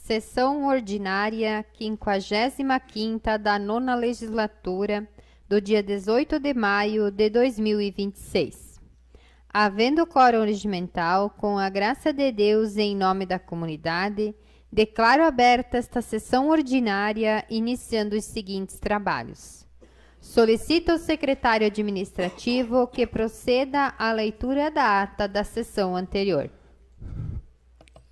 Sessão ordinária 55ª da 9ª legislatura, do dia 18 de maio de 2026. Havendo quórum regimental, com a graça de Deus e em nome da comunidade, declaro aberta esta sessão ordinária, iniciando os seguintes trabalhos. Solicito ao secretário administrativo que proceda à leitura da ata da sessão anterior.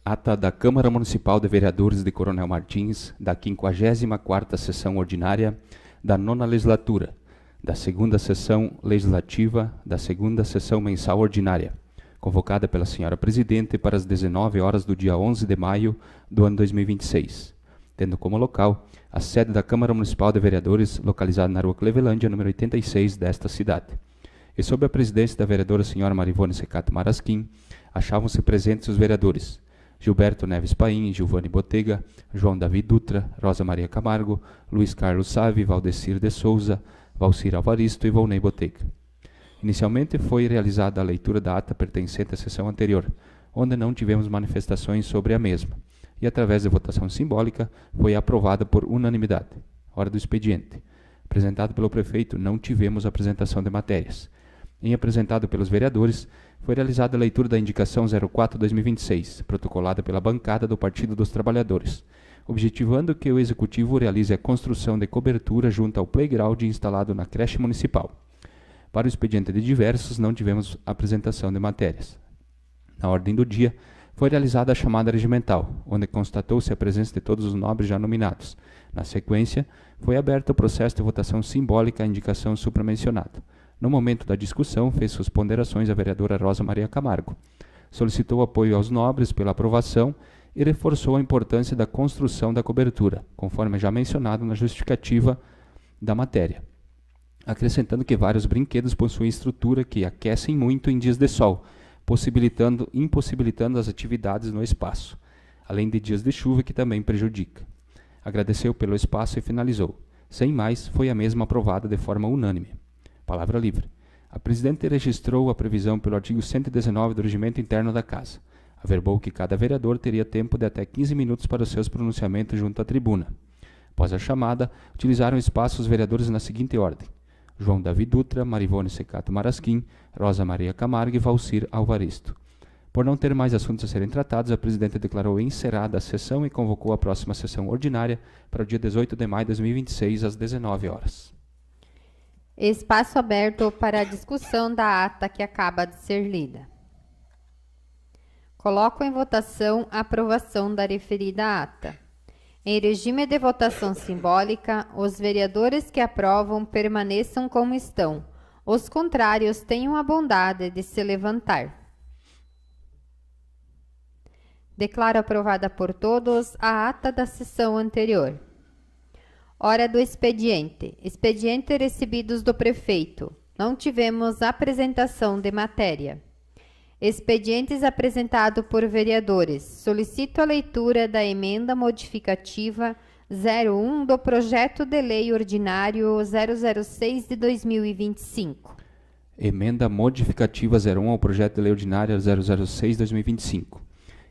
Ata da Câmara Municipal de Vereadores de Coronel Martins, da 54ª Sessão Ordinária da 9ª Legislatura, da 2ª Sessão Legislativa, da 2ª Sessão Mensal Ordinária, convocada pela Senhora Presidente para as 19 horas do dia 11 de maio do ano 2026, tendo como local a sede da Câmara Municipal de Vereadores, localizada na Rua Clevelândia, número 86, desta cidade. E sob a presidência da vereadora Senhora Marivone Secato Marasquim, achavam-se presentes os vereadores Gilberto Neves Paim, Giovanni Botega, João Davi Dutra, Rosa Maria Camargo, Luiz Carlos Save, Valdecir de Souza, Valcir Alvaristo e Volney Botega. Inicialmente foi realizada a leitura da ata pertencente à sessão anterior, onde não tivemos manifestações sobre a mesma, e através de votação simbólica foi aprovada por unanimidade. Hora do expediente. Apresentado pelo prefeito, não tivemos apresentação de matérias. Em apresentado pelos vereadores, foi realizada a leitura da indicação 04-2026, protocolada pela bancada do Partido dos Trabalhadores, objetivando que o Executivo realize a construção de cobertura junto ao playground instalado na creche municipal. Para o expediente de diversos, não tivemos apresentação de matérias. Na ordem do dia, foi realizada a chamada regimental, onde constatou-se a presença de todos os nobres já nominados. Na sequência, foi aberto o processo de votação simbólica à indicação supramencionada. No momento da discussão, fez suas ponderações a vereadora Rosa Maria Camargo. Solicitou apoio aos nobres pela aprovação e reforçou a importância da construção da cobertura, conforme já mencionado na justificativa da matéria, acrescentando que vários brinquedos possuem estrutura que aquecem muito em dias de sol, impossibilitando as atividades no espaço, além de dias de chuva que também prejudica. Agradeceu pelo espaço e finalizou. Sem mais, foi a mesma aprovada de forma unânime. Palavra livre. A Presidente registrou a previsão pelo artigo 119 do Regimento Interno da Casa. Averbou que cada vereador teria tempo de até 15 minutos para os seus pronunciamentos junto à tribuna. Após a chamada, utilizaram o espaço os vereadores na seguinte ordem: João Davi Dutra, Marivone Secato Marasquim, Rosa Maria Camargo e Valcir Alvaristo. Por não ter mais assuntos a serem tratados, a Presidente declarou encerrada a sessão e convocou a próxima sessão ordinária para o dia 18 de maio de 2026, às 19 horas. Espaço aberto para a discussão da ata que acaba de ser lida. Coloco em votação a aprovação da referida ata. Em regime de votação simbólica, os vereadores que aprovam permaneçam como estão. Os contrários tenham a bondade de se levantar. Declaro aprovada por todos a ata da sessão anterior. Hora do expediente. Expediente recebidos do prefeito. Não tivemos apresentação de matéria. Expedientes apresentado por vereadores. Solicito a leitura da emenda modificativa 01 do projeto de lei ordinário 006 de 2025. Emenda modificativa 01 ao projeto de lei ordinária 006 de 2025.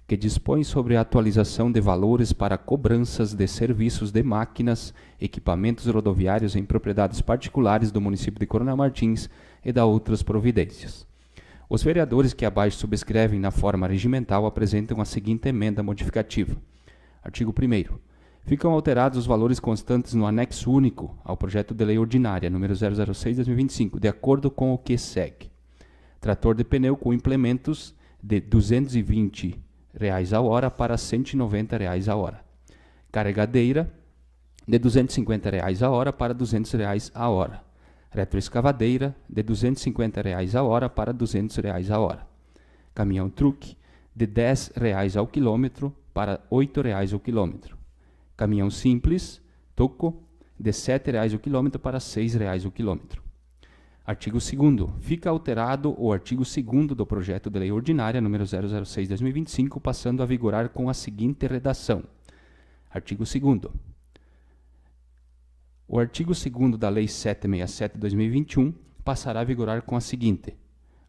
Que dispõe sobre a atualização de valores para cobranças de serviços de máquinas, equipamentos rodoviários em propriedades particulares do município de Coronel Martins e da outras providências. Os vereadores que abaixo subscrevem na forma regimental apresentam a seguinte emenda modificativa. Artigo 1º. Ficam alterados os valores constantes no anexo único ao projeto de lei ordinária número 006/2025, de acordo com o que segue. Trator de pneu com implementos de R$ 220 a hora para R$ 190 a hora. Carregadeira de R$ 250 a hora para R$ 200 a hora. Retroescavadeira de R$ 250 a hora para R$ 200 a hora. Caminhão-truque de R$ 10 ao quilômetro para R$ 8 ao quilômetro. Caminhão simples, toco, de R$ 7 o quilômetro para R$ 6 o quilômetro. Artigo 2º. Fica alterado o artigo 2º do projeto de lei ordinária número 006/2025, passando a vigorar com a seguinte redação. Artigo 2º. O artigo 2º da Lei 767 de 2021 passará a vigorar com a seguinte.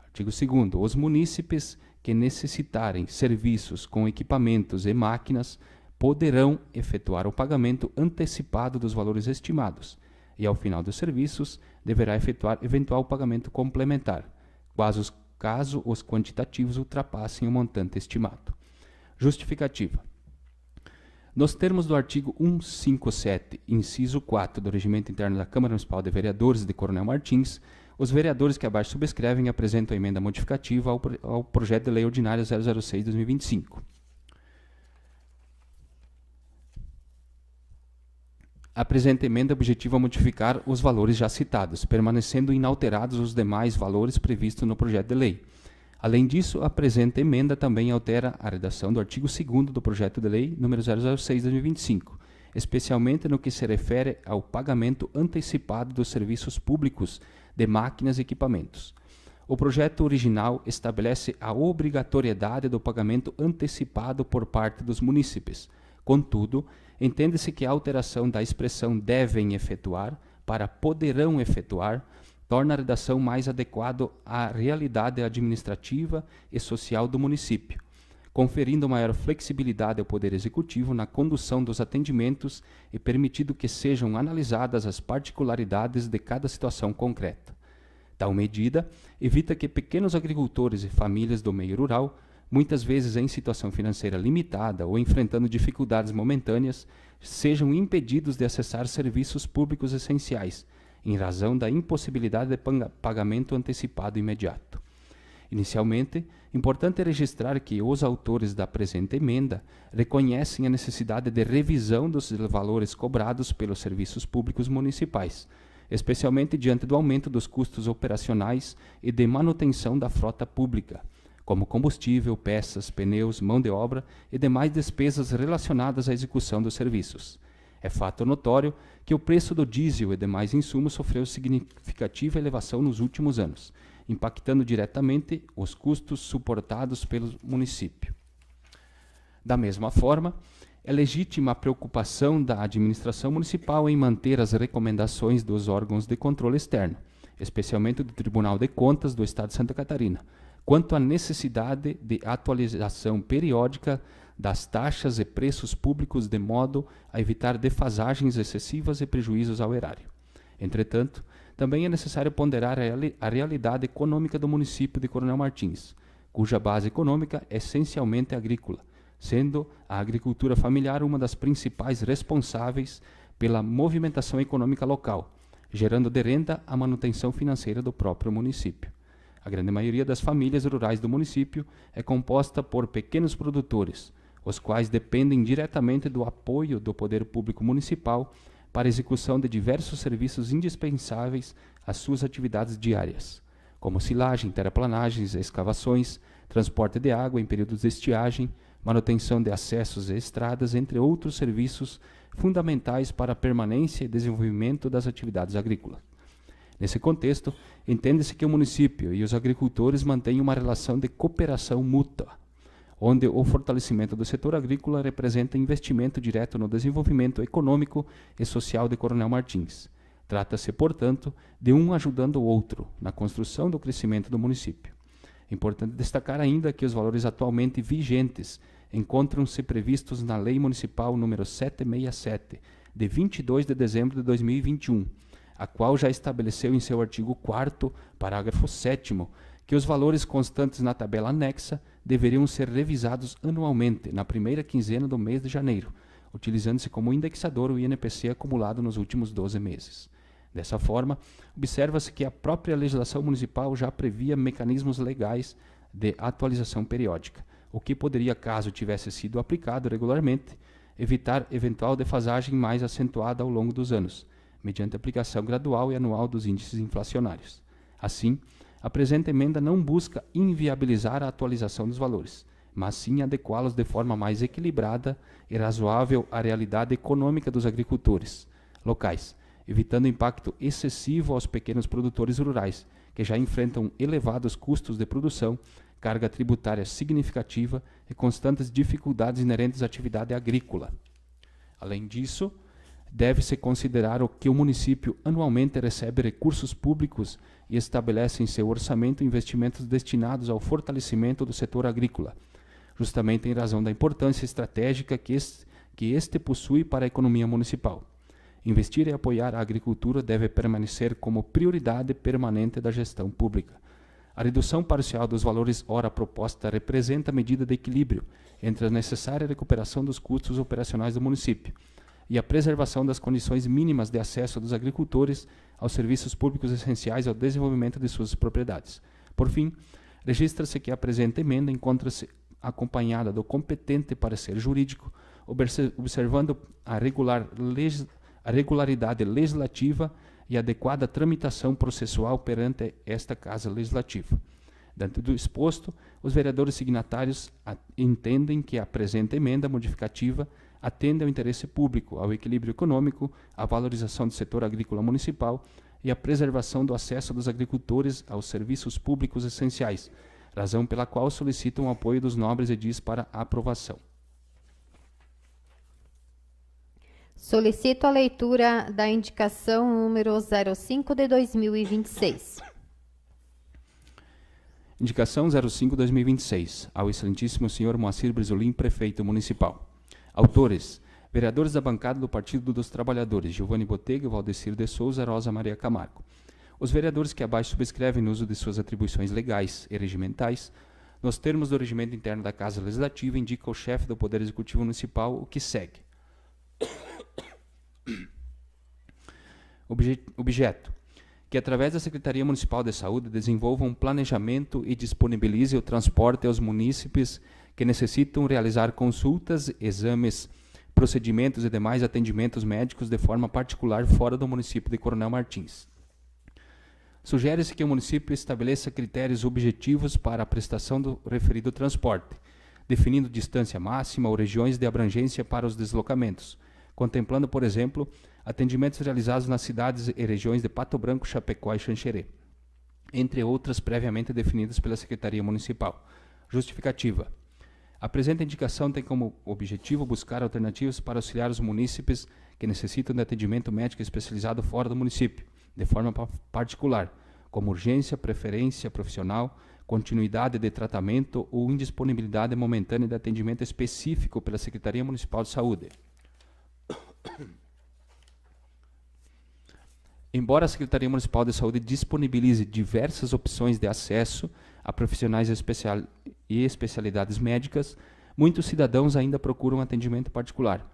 Artigo 2º. Os munícipes que necessitarem serviços com equipamentos e máquinas poderão efetuar o pagamento antecipado dos valores estimados e, ao final dos serviços, deverá efetuar eventual pagamento complementar, caso os quantitativos ultrapassem o montante estimado. Justificativa. Nos termos do artigo 157, inciso 4 do Regimento Interno da Câmara Municipal de Vereadores de Coronel Martins, os vereadores que abaixo subscrevem apresentam a emenda modificativa ao projeto de lei ordinária 006/2025. A presente emenda objetiva modificar os valores já citados, permanecendo inalterados os demais valores previstos no projeto de lei. Além disso, a presente emenda também altera a redação do artigo 2º do projeto de lei número 006/2025, especialmente no que se refere ao pagamento antecipado dos serviços públicos de máquinas e equipamentos. O projeto original estabelece a obrigatoriedade do pagamento antecipado por parte dos munícipes. Contudo, entende-se que a alteração da expressão devem efetuar para poderão efetuar torna a redação mais adequada à realidade administrativa e social do município, conferindo maior flexibilidade ao Poder Executivo na condução dos atendimentos e permitindo que sejam analisadas as particularidades de cada situação concreta. Tal medida evita que pequenos agricultores e famílias do meio rural, muitas vezes em situação financeira limitada ou enfrentando dificuldades momentâneas, sejam impedidos de acessar serviços públicos essenciais, em razão da impossibilidade de pagamento antecipado imediato. Inicialmente, importante registrar que os autores da presente emenda reconhecem a necessidade de revisão dos valores cobrados pelos serviços públicos municipais, especialmente diante do aumento dos custos operacionais e de manutenção da frota pública, como combustível, peças, pneus, mão de obra e demais despesas relacionadas à execução dos serviços. É fato notório que o preço do diesel e demais insumos sofreu significativa elevação nos últimos anos, impactando diretamente os custos suportados pelo município. Da mesma forma, é legítima a preocupação da administração municipal em manter as recomendações dos órgãos de controle externo, especialmente do Tribunal de Contas do Estado de Santa Catarina, quanto à necessidade de atualização periódica das taxas e preços públicos de modo a evitar defasagens excessivas e prejuízos ao erário. Entretanto, também é necessário ponderar a realidade econômica do município de Coronel Martins, cuja base econômica é essencialmente agrícola, sendo a agricultura familiar uma das principais responsáveis pela movimentação econômica local, gerando de renda a manutenção financeira do próprio município. A grande maioria das famílias rurais do município é composta por pequenos produtores, os quais dependem diretamente do apoio do poder público municipal para a execução de diversos serviços indispensáveis às suas atividades diárias, como silagem, terraplanagens, escavações, transporte de água em períodos de estiagem, manutenção de acessos e estradas, entre outros serviços fundamentais para a permanência e desenvolvimento das atividades agrícolas. Nesse contexto, entende-se que o município e os agricultores mantêm uma relação de cooperação mútua, onde o fortalecimento do setor agrícola representa investimento direto no desenvolvimento econômico e social de Coronel Martins. Trata-se, portanto, de um ajudando o outro na construção do crescimento do município. É importante destacar ainda que os valores atualmente vigentes encontram-se previstos na Lei Municipal número 767, de 22 de dezembro de 2021, a qual já estabeleceu em seu artigo 4º, parágrafo 7º, que os valores constantes na tabela anexa deveriam ser revisados anualmente, na primeira quinzena do mês de janeiro, utilizando-se como indexador o INPC acumulado nos últimos 12 meses. Dessa forma, observa-se que a própria legislação municipal já previa mecanismos legais de atualização periódica, o que poderia, caso tivesse sido aplicado regularmente, evitar eventual defasagem mais acentuada ao longo dos anos, mediante aplicação gradual e anual dos índices inflacionários. Assim, a presente emenda não busca inviabilizar a atualização dos valores, mas sim adequá-los de forma mais equilibrada e razoável à realidade econômica dos agricultores locais, evitando impacto excessivo aos pequenos produtores rurais, que já enfrentam elevados custos de produção, carga tributária significativa e constantes dificuldades inerentes à atividade agrícola. Além disso, deve-se considerar que o município anualmente recebe recursos públicos e estabelece em seu orçamento investimentos destinados ao fortalecimento do setor agrícola, justamente em razão da importância estratégica que que este possui para a economia municipal. Investir e apoiar a agricultura deve permanecer como prioridade permanente da gestão pública. A redução parcial dos valores hora proposta representa a medida de equilíbrio entre a necessária recuperação dos custos operacionais do município e a preservação das condições mínimas de acesso dos agricultores aos serviços públicos essenciais ao desenvolvimento de suas propriedades. Por fim, registra-se que a presente emenda encontra-se acompanhada do competente parecer jurídico, observando a regularidade legislativa e adequada tramitação processual perante esta Casa Legislativa. Dentro do exposto, os vereadores signatários entendem que a presente emenda modificativa atende ao interesse público, ao equilíbrio econômico, à valorização do setor agrícola municipal e à preservação do acesso dos agricultores aos serviços públicos essenciais, razão pela qual solicitam o apoio dos nobres edis para a aprovação. Solicito a leitura da indicação número 05 de 2026. Indicação 05/2026, ao excelentíssimo senhor Moacir Brizolim, prefeito municipal. Autores: vereadores da bancada do Partido dos Trabalhadores, Giovanni Botega, Valdecir de Souza, Rosa Maria Camargo. Os vereadores que abaixo subscrevem no uso de suas atribuições legais e regimentais, nos termos do regimento interno da Casa Legislativa, indica ao chefe do Poder Executivo Municipal o que segue. Objeto: que através da Secretaria Municipal de Saúde desenvolva um planejamento e disponibilize o transporte aos munícipes que necessitam realizar consultas, exames, procedimentos e demais atendimentos médicos de forma particular fora do município de Coronel Martins. Sugere-se que o município estabeleça critérios objetivos para a prestação do referido transporte, definindo distância máxima ou regiões de abrangência para os deslocamentos, contemplando, por exemplo, atendimentos realizados nas cidades e regiões de Pato Branco, Chapecó e Xanxerê, entre outras previamente definidas pela Secretaria Municipal. Justificativa: a presente indicação tem como objetivo buscar alternativas para auxiliar os munícipes que necessitam de atendimento médico especializado fora do município, de forma particular, como urgência, preferência profissional, continuidade de tratamento ou indisponibilidade momentânea de atendimento específico pela Secretaria Municipal de Saúde. Embora a Secretaria Municipal de Saúde disponibilize diversas opções de acesso a profissionais e especialidades médicas, muitos cidadãos ainda procuram atendimento particular,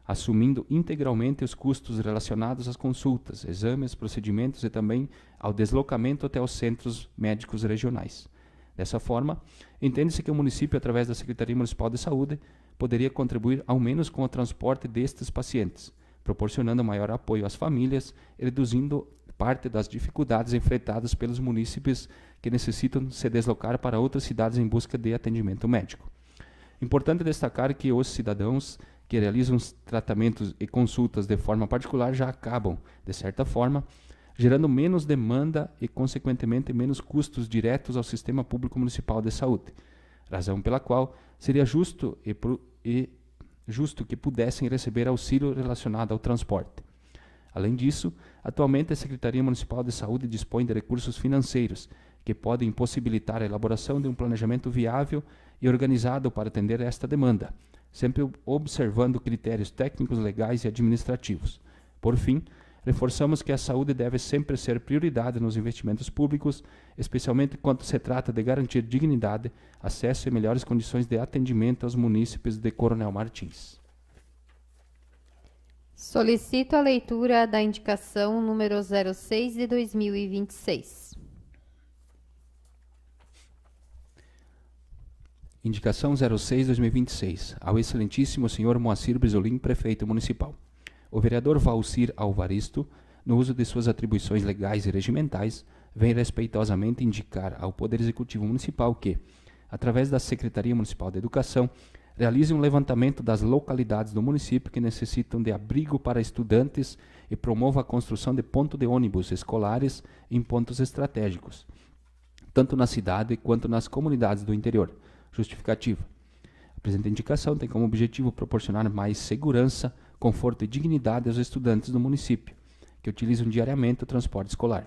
assumindo integralmente os custos relacionados às consultas, exames, procedimentos e também ao deslocamento até os centros médicos regionais. Dessa forma, entende-se que o município, através da Secretaria Municipal de Saúde, poderia contribuir ao menos com o transporte destes pacientes, proporcionando maior apoio às famílias e reduzindo parte das dificuldades enfrentadas pelos munícipes que necessitam se deslocar para outras cidades em busca de atendimento médico. Importante destacar que os cidadãos que realizam tratamentos e consultas de forma particular já acabam, de certa forma, gerando menos demanda e, consequentemente, menos custos diretos ao Sistema Público Municipal de Saúde, razão pela qual seria justo que pudessem receber auxílio relacionado ao transporte. Além disso, atualmente a Secretaria Municipal de Saúde dispõe de recursos financeiros que podem possibilitar a elaboração de um planejamento viável e organizado para atender a esta demanda, sempre observando critérios técnicos, legais e administrativos. Por fim, reforçamos que a saúde deve sempre ser prioridade nos investimentos públicos, especialmente quando se trata de garantir dignidade, acesso e melhores condições de atendimento aos munícipes de Coronel Martins. Solicito a leitura da indicação número 06 de 2026. Indicação 06/2026, ao excelentíssimo senhor Moacir Brizolim, prefeito municipal. O vereador Valcir Alvaristo, no uso de suas atribuições legais e regimentais, vem respeitosamente indicar ao Poder Executivo Municipal que, através da Secretaria Municipal de Educação, realize um levantamento das localidades do município que necessitam de abrigo para estudantes e promova a construção de pontos de ônibus escolares em pontos estratégicos, tanto na cidade quanto nas comunidades do interior. Justificativa: a presente indicação tem como objetivo proporcionar mais segurança, conforto e dignidade aos estudantes do município, que utilizam diariamente o transporte escolar.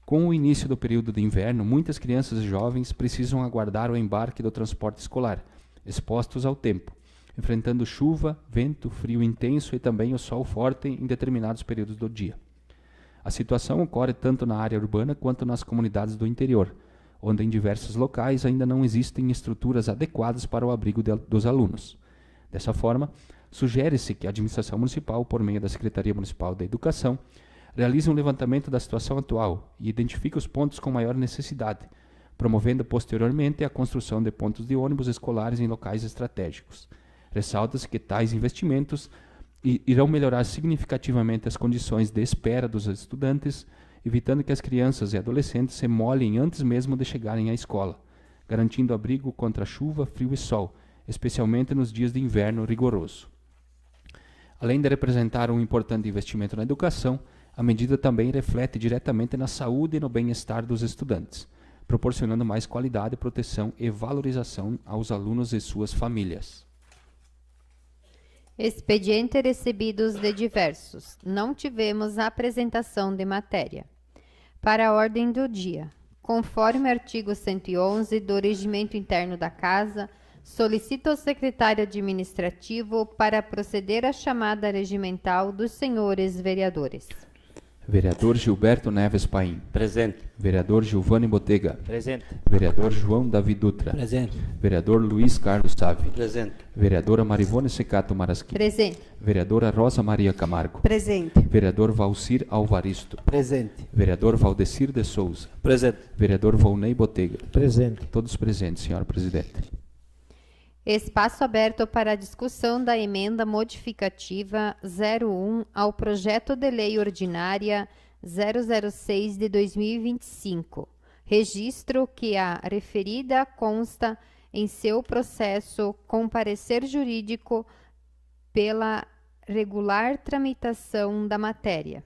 Com o início do período de inverno, muitas crianças e jovens precisam aguardar o embarque do transporte escolar, expostos ao tempo, enfrentando chuva, vento, frio intenso e também o sol forte em determinados períodos do dia. A situação ocorre tanto na área urbana quanto nas comunidades do interior, onde em diversos locais ainda não existem estruturas adequadas para o abrigo dos alunos. Dessa forma, sugere-se que a administração municipal, por meio da Secretaria Municipal da Educação, realize um levantamento da situação atual e identifique os pontos com maior necessidade, promovendo posteriormente a construção de pontos de ônibus escolares em locais estratégicos. Ressalta-se que tais investimentos irão melhorar significativamente as condições de espera dos estudantes, evitando que as crianças e adolescentes se molhem antes mesmo de chegarem à escola, garantindo abrigo contra chuva, frio e sol, especialmente nos dias de inverno rigoroso. Além de representar um importante investimento na educação, a medida também reflete diretamente na saúde e no bem-estar dos estudantes, proporcionando mais qualidade, proteção e valorização aos alunos e suas famílias. Expediente recebidos de diversos. Não tivemos a apresentação de matéria. Para a ordem do dia, conforme artigo 111 do Regimento Interno da Casa, solicito ao secretário administrativo para proceder à chamada regimental dos senhores vereadores. Vereador Gilberto Neves Paim. Presente. Vereador Giovanni Botega. Presente. Vereador João Davi Dutra. Presente. Vereador Luiz Carlos Savi. Presente. Vereadora Marivone Secato Marasqui. Presente. Vereadora Rosa Maria Camargo. Presente. Vereador Valcir Alvaristo. Presente. Vereador Valdecir de Souza. Presente. Vereador Volney Botega. Presente. Todos presentes, senhor presidente. Espaço aberto para a discussão da emenda modificativa 01 ao projeto de lei ordinária 006 de 2025. Registro que a referida consta em seu processo com parecer jurídico pela regular tramitação da matéria.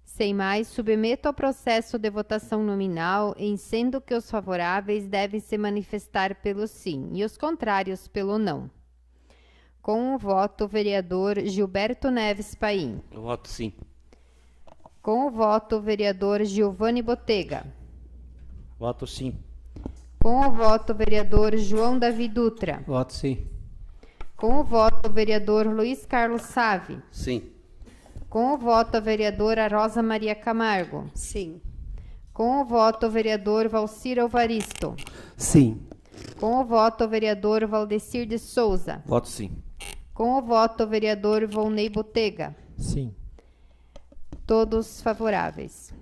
Sem mais, submeto ao processo de votação nominal, em sendo que os favoráveis devem se manifestar pelo sim e os contrários pelo não. Com o voto, vereador Gilberto Neves Paim. Eu voto sim. Com o voto, vereador Giovanni Botega. Voto sim. Com o voto, vereador João Davi Dutra. Voto sim. Com o voto, vereador Luiz Carlos Savi. Sim. Com o voto, a vereadora Rosa Maria Camargo. Sim. Com o voto, o vereador Valcir Alvaristo. Sim. Com o voto, o vereador Valdecir de Souza. Voto sim. Com o voto, o vereador Volney Botega. Sim. Todos favoráveis.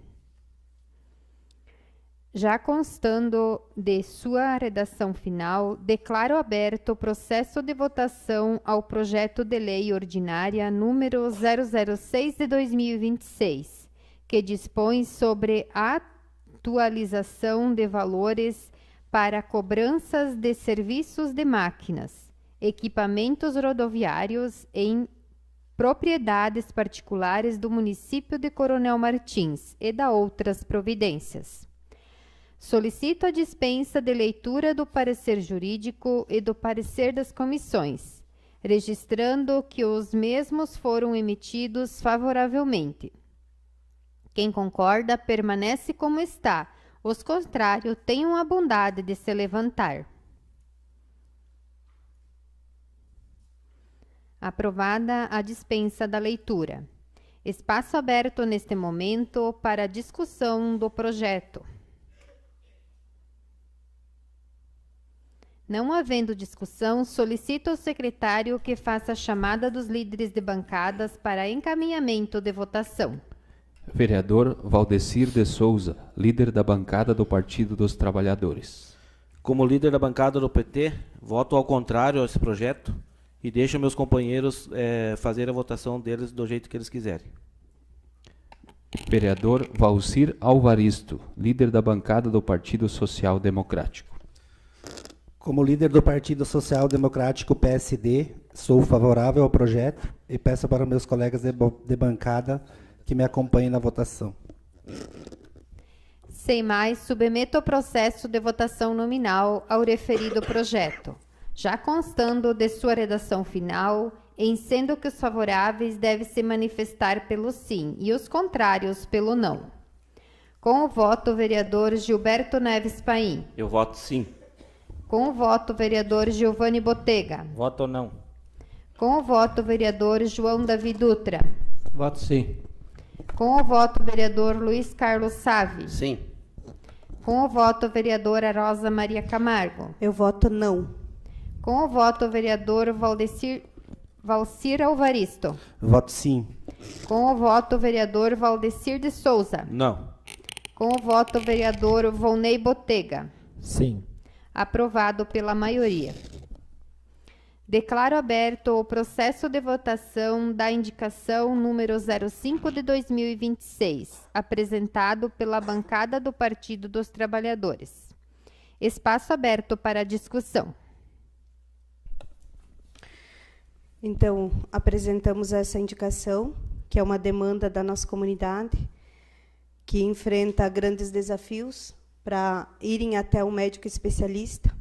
Já constando de sua redação final, declaro aberto o processo de votação ao projeto de lei ordinária número 006 de 2026, que dispõe sobre a atualização de valores para cobranças de serviços de máquinas, equipamentos rodoviários em propriedades particulares do município de Coronel Martins e da outras providências. Solicito a dispensa de leitura do parecer jurídico e do parecer das comissões, registrando que os mesmos foram emitidos favoravelmente. Quem concorda, permanece como está. Os contrários, tenham a bondade de se levantar. Aprovada a dispensa da leitura. Espaço aberto neste momento para a discussão do projeto. Não havendo discussão, solicito ao secretário que faça a chamada dos líderes de bancadas para encaminhamento de votação. Vereador Valdecir de Souza, líder da bancada do Partido dos Trabalhadores. Como líder da bancada do PT, voto ao contrário a esse projeto e deixo meus companheiros fazer a votação deles do jeito que eles quiserem. Vereador Valcir Alvaristo, líder da bancada do Partido Social Democrático. Como líder do Partido Social Democrático PSD, sou favorável ao projeto e peço para meus colegas de bancada que me acompanhem na votação. Sem mais, submeto o processo de votação nominal ao referido projeto, já constando de sua redação final, em sendo que os favoráveis devem se manifestar pelo sim e os contrários pelo não. Com o voto, o vereador Gilberto Neves Paim. Eu voto sim. Com o voto, o vereador Giovanni Botega. Voto não. Com o voto, o vereador João Davi Dutra. Voto sim. Com o voto, o vereador Luiz Carlos Save. Sim. Com o voto, a vereadora Rosa Maria Camargo. Eu voto não. Com o voto, o vereador Valcir Alvaristo. Voto sim. Com o voto, o vereador Valdecir de Souza. Não. Com o voto, o vereador Volney Botega. Sim. Aprovado pela maioria. Declaro aberto o processo de votação da indicação número 05 de 2026, apresentado pela bancada do Partido dos Trabalhadores. Espaço aberto para discussão. Então, apresentamos essa indicação, que é uma demanda da nossa comunidade, que enfrenta grandes desafios para irem até um médico especialista.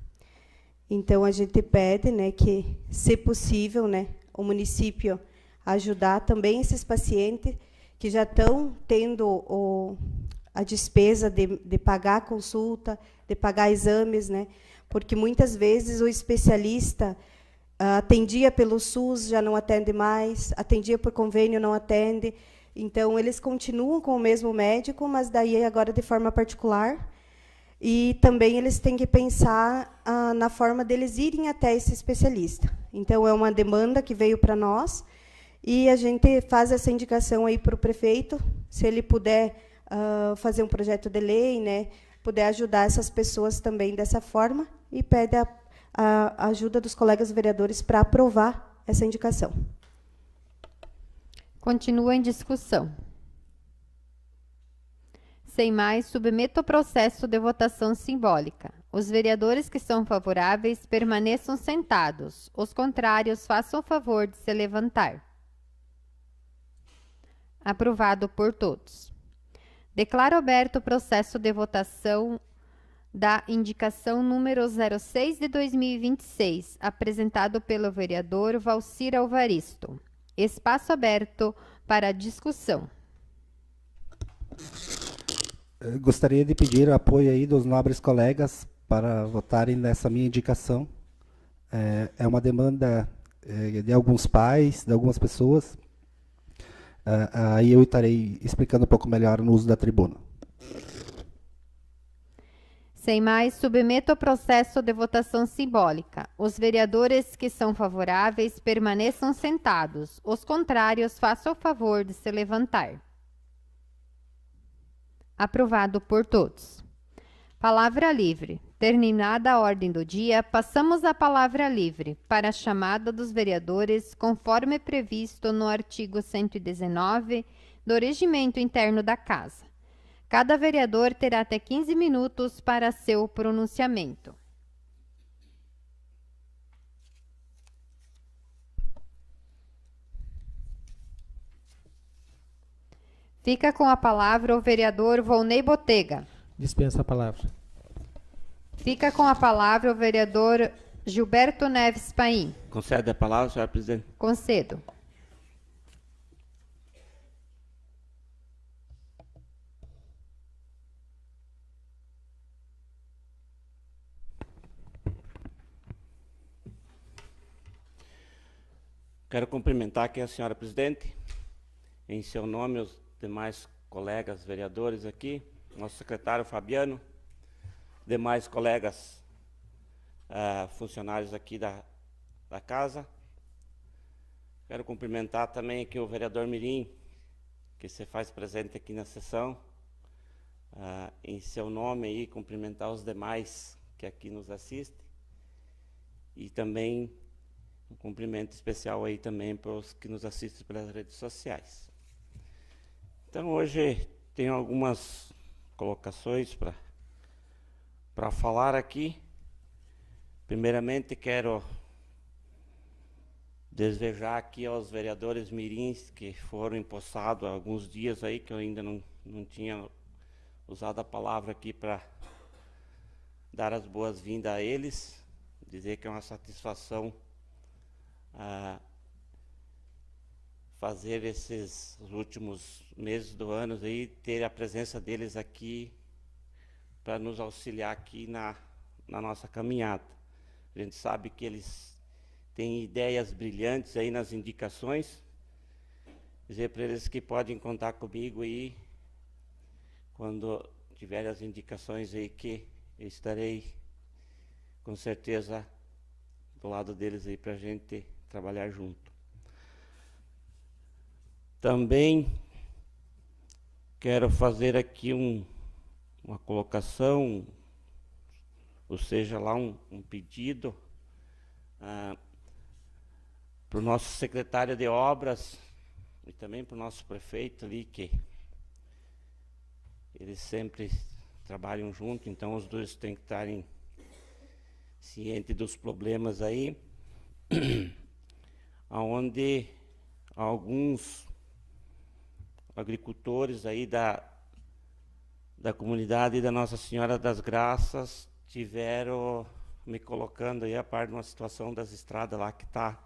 Então, a gente pede, né, que, se possível, né, o município ajudar também esses pacientes que já estão tendo a despesa de pagar a consulta, de pagar exames, né, porque muitas vezes o especialista atendia pelo SUS, já não atende mais, atendia por convênio, não atende. Então, eles continuam com o mesmo médico, mas daí agora de forma particular. E também eles têm que pensar na forma deles irem até esse especialista. Então, é uma demanda que veio para nós, e a gente faz essa indicação aí para o prefeito, se ele puder fazer um projeto de lei, né, puder ajudar essas pessoas também dessa forma, e pede a ajuda dos colegas vereadores para aprovar essa indicação. Continua em discussão. Sem mais, submeto o processo de votação simbólica. Os vereadores que são favoráveis permaneçam sentados. Os contrários, façam o favor de se levantar. Aprovado por todos. Declaro aberto o processo de votação da indicação número 06 de 2026, apresentado pelo vereador Valcir Alvaristo. Espaço aberto para discussão. Gostaria de pedir o apoio aí dos nobres colegas para votarem nessa minha indicação. É uma demanda de alguns pais, de algumas pessoas. Aí eu estarei explicando um pouco melhor no uso da tribuna. Sem mais, submeto o processo de votação simbólica. Os vereadores que são favoráveis permaneçam sentados. Os contrários, façam o favor de se levantar. Aprovado por todos. Palavra livre. Terminada a ordem do dia, passamos à palavra livre para a chamada dos vereadores, conforme previsto no artigo 119 do Regimento Interno da Casa. Cada vereador terá até 15 minutos para seu pronunciamento. Fica com a palavra o vereador Volney Botega. Dispensa a palavra. Fica com a palavra o vereador Gilberto Neves Paim. Concede a palavra, senhora presidente. Concedo. Quero cumprimentar aqui a senhora presidente, em seu nome, os demais colegas vereadores aqui, nosso secretário Fabiano, demais colegas funcionários aqui da casa. Quero cumprimentar também aqui o vereador Mirim, que se faz presente aqui na sessão. Em seu nome aí, cumprimentar os demais que aqui nos assistem. E também um cumprimento especial aí também para os que nos assistem pelas redes sociais. Então, hoje tenho algumas colocações para falar aqui. Primeiramente, quero desejar aqui aos vereadores mirins que foram empossados há alguns dias aí, que eu ainda não tinha usado a palavra aqui para dar as boas-vindas a eles, dizer que é uma satisfação fazer esses últimos meses do ano aí, ter a presença deles aqui para nos auxiliar aqui na nossa caminhada. A gente sabe que eles têm ideias brilhantes aí nas indicações. Dizer para eles que podem contar comigo aí quando tiverem as indicações aí, que eu estarei com certeza do lado deles aí para a gente trabalhar junto. Também quero fazer aqui uma colocação, ou seja, lá um pedido para o nosso secretário de obras e também para o nosso prefeito ali, que eles sempre trabalham junto, então os dois têm que estarem cientes dos problemas aí, onde alguns agricultores aí da comunidade da Nossa Senhora das Graças tiveram me colocando aí a par de uma situação das estradas lá que está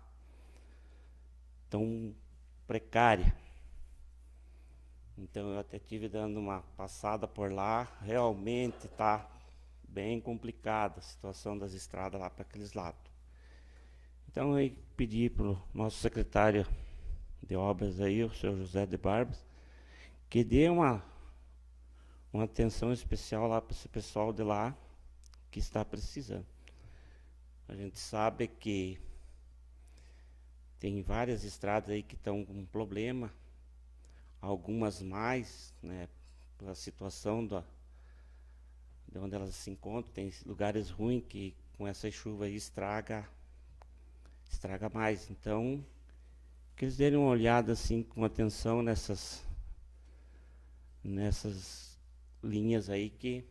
tão precária. Então eu até tive dando uma passada por lá, realmente está bem complicada a situação das estradas lá para aqueles lados. Então eu pedi para o nosso secretário de obras aí, o senhor José de Barbas, que dê uma atenção especial lá para esse pessoal de lá que está precisando. A gente sabe que tem várias estradas aí que estão com problema, algumas mais, né, pela situação de onde elas se encontram. Tem lugares ruins que com essa chuva aí estraga mais. Então, que eles derem uma olhada assim com atenção nessas linhas aí, que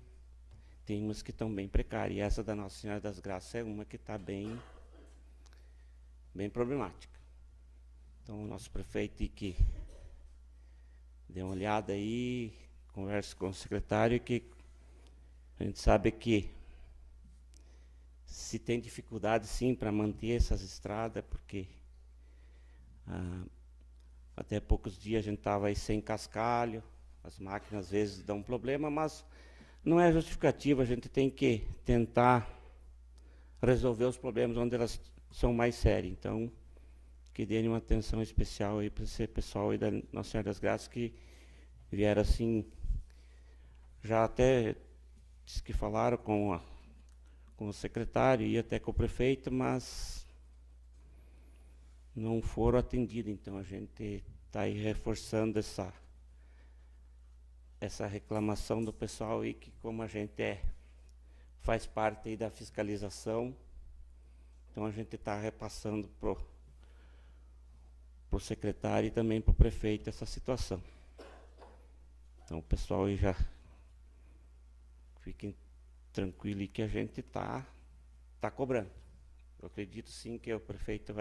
tem umas que estão bem precárias. E essa da Nossa Senhora das Graças é uma que está bem problemática. Então, o nosso prefeito que dê uma olhada aí, converse com o secretário, que a gente sabe que se tem dificuldade sim para manter essas estradas, porque até poucos dias a gente estava aí sem cascalho, as máquinas às vezes dão problema, mas não é justificativa. A gente tem que tentar resolver os problemas onde elas são mais sérias. Então, que dêem uma atenção especial aí para esse pessoal aí da Nossa Senhora das Graças, que vieram assim, já até disse que falaram com o secretário e até com o prefeito, mas não foram atendidos. Então a gente está aí reforçando essa reclamação do pessoal aí, que como a gente faz parte aí da fiscalização, então a gente está repassando pro secretário e também pro prefeito essa situação. Então o pessoal aí já fiquem tranquilos que a gente tá cobrando. Eu acredito sim que o prefeito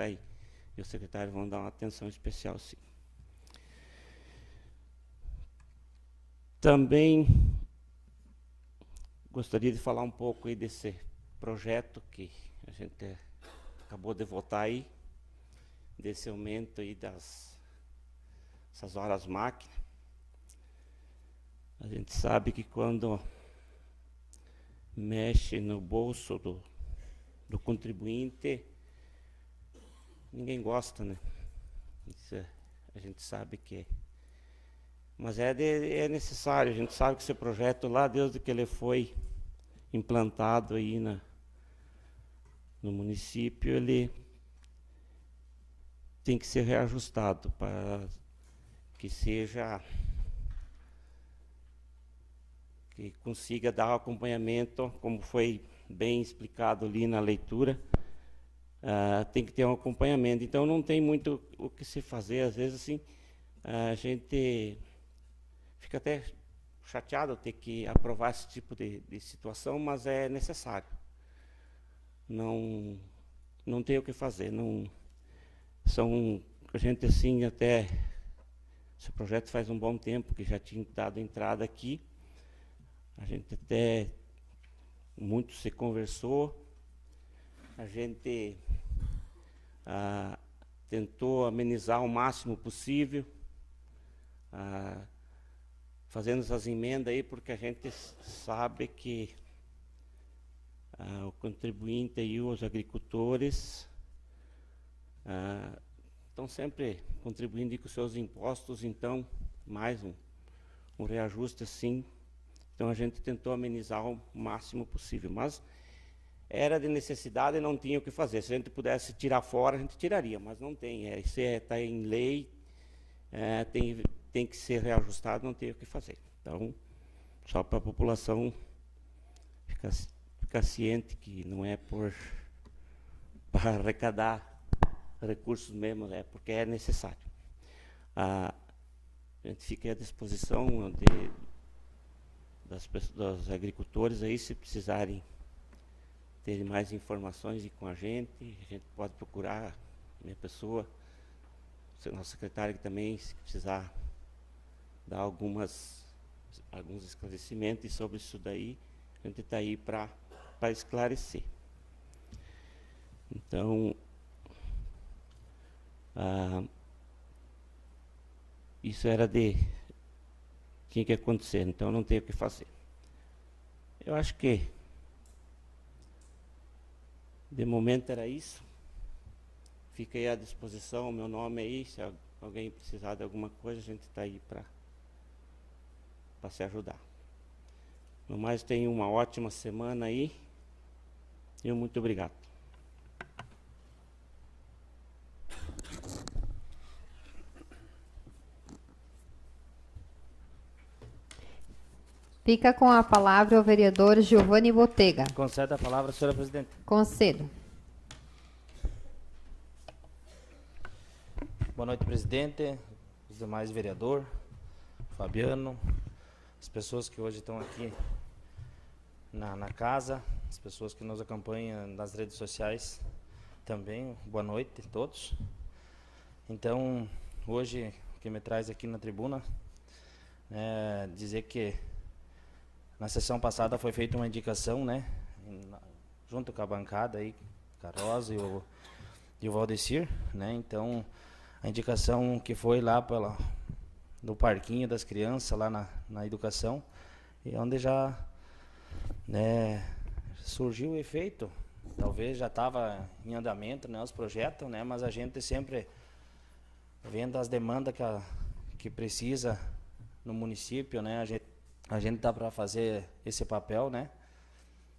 e o secretário vão dar uma atenção especial, sim. Também gostaria de falar um pouco aí desse projeto que a gente acabou de votar aí, desse aumento aí essas horas máquina. A gente sabe que quando mexe no bolso do contribuinte, ninguém gosta, né? Isso a gente sabe que mas é necessário. A gente sabe que esse projeto lá, desde que ele foi implantado aí no município, ele tem que ser reajustado para que consiga dar o acompanhamento, como foi bem explicado ali na leitura. Tem que ter um acompanhamento. Então não tem muito o que se fazer. Às vezes assim, a gente fica até chateado ter que aprovar esse tipo de situação, mas é necessário. Não tem o que fazer. A gente assim, até esse projeto faz um bom tempo que já tinha dado entrada aqui. A gente até muito se conversou. A gente tentou amenizar o máximo possível, fazendo essas emendas aí, porque a gente sabe que o contribuinte e os agricultores estão sempre contribuindo com seus impostos, então mais um reajuste assim. Então a gente tentou amenizar o máximo possível, mas era de necessidade e não tinha o que fazer. Se a gente pudesse tirar fora, a gente tiraria, mas não tem. Isso está em lei, tem que ser reajustado, não tem o que fazer. Então, só para a população ficar ciente que não é para arrecadar recursos mesmo, é porque é necessário. A gente fica à disposição dos agricultores aí, se precisarem ter mais informações e com a gente pode procurar minha pessoa, nosso secretário que também, se precisar dar alguns esclarecimentos sobre isso daí, a gente está aí para esclarecer. Então, isso tinha que acontecer, então não tem o que fazer. Eu acho que de momento era isso. Fica aí à disposição, o meu nome aí, se alguém precisar de alguma coisa, a gente está aí para se ajudar. No mais, tenha uma ótima semana aí e muito obrigado. Fica com a palavra o vereador Giovanni Botega. Concede a palavra, senhora presidente. Concedo. Boa noite, presidente, os demais vereadores, Fabiano, as pessoas que hoje estão aqui na casa, as pessoas que nos acompanham nas redes sociais também. Boa noite a todos. Então, hoje, o que me traz aqui na tribuna é dizer que na sessão passada foi feita uma indicação, né, junto com a bancada aí, Carosa e o Valdecir, né? Então, a indicação que foi lá no parquinho das crianças, lá na educação, e onde já, né, surgiu o efeito. Talvez já estava em andamento, né, os projetos, né, mas a gente sempre vendo as demandas que precisa no município, né, a gente dá para fazer esse papel, né?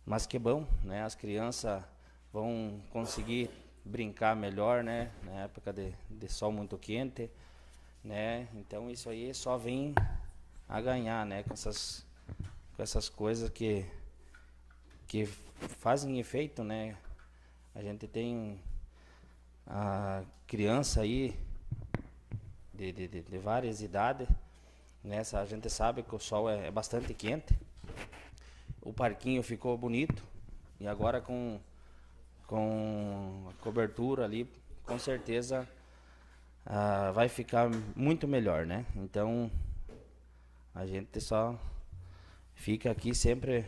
Mas que bom, né? As crianças vão conseguir brincar melhor, né? Na época de sol muito quente, né? Então isso aí só vem a ganhar, né? Com essas coisas que fazem efeito, né? A gente tem a criança aí de várias idades. Nessa, a gente sabe que o sol é bastante quente. O parquinho ficou bonito. E agora com a cobertura ali, com certeza vai ficar muito melhor, né? Então, a gente só fica aqui sempre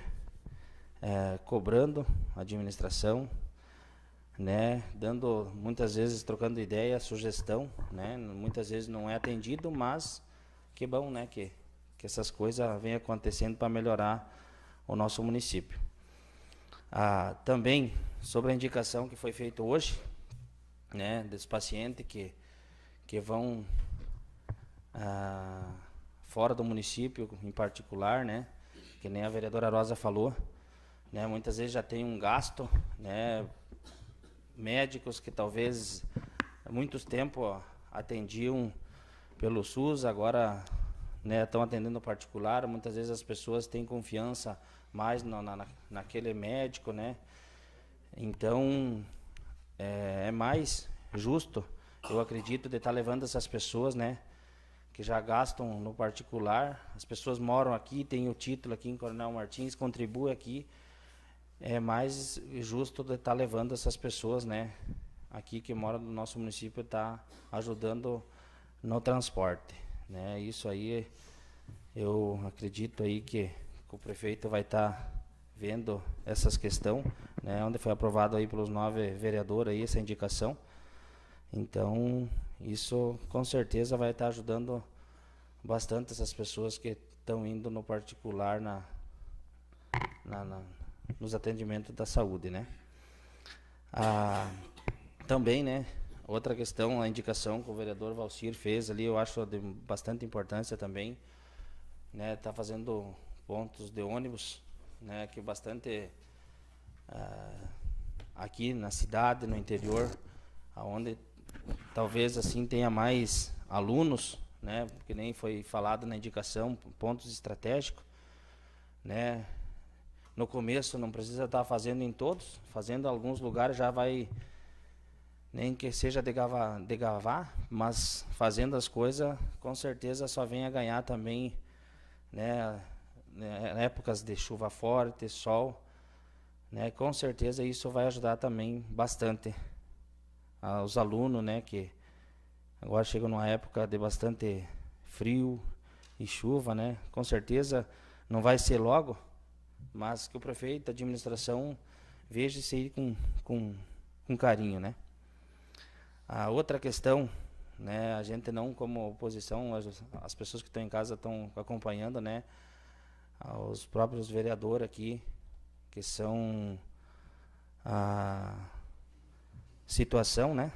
cobrando a administração, né? Dando, muitas vezes, trocando ideia, sugestão, né? Muitas vezes não é atendido, mas que bom, né, que essas coisas venham acontecendo para melhorar o nosso município. Também, sobre a indicação que foi feita hoje, né, dos pacientes que vão fora do município, em particular, né, que nem a vereadora Rosa falou, né, muitas vezes já tem um gasto, né, médicos que talvez há muitos tempos atendiam pelo SUS, agora, né, estão atendendo particular. Muitas vezes as pessoas têm confiança mais naquele médico, né? Então, é mais justo, eu acredito, de estar levando essas pessoas, né, que já gastam no particular. As pessoas moram aqui, têm o título aqui em Coronel Martins, contribuem aqui. É mais justo de estar levando essas pessoas, né, aqui que moram no nosso município, tá ajudando no transporte, né? Isso aí eu acredito aí que o prefeito vai estar vendo essas questões, né? Onde foi aprovado aí pelos 9 vereadores aí essa indicação. Então, isso com certeza vai estar ajudando bastante essas pessoas que estão indo no particular nos atendimentos da saúde, né? Também, né, outra questão, a indicação que o vereador Valcir fez ali, eu acho de bastante importância também, né, tá fazendo pontos de ônibus, né, que bastante aqui na cidade, no interior, aonde talvez assim tenha mais alunos, né, que nem foi falado na indicação, pontos estratégicos, né. No começo não precisa estar fazendo em todos, fazendo em alguns lugares já vai, nem que seja de gravar, mas fazendo as coisas, com certeza só vem a ganhar também, né, épocas de chuva forte, sol, né, com certeza isso vai ajudar também bastante aos alunos, né, que agora chega numa época de bastante frio e chuva, né, com certeza não vai ser logo, mas que o prefeito, a administração, veja isso aí com carinho, né. A outra questão, né, a gente não como oposição, as pessoas que estão em casa estão acompanhando, né, os próprios vereadores aqui, que são a situação, né,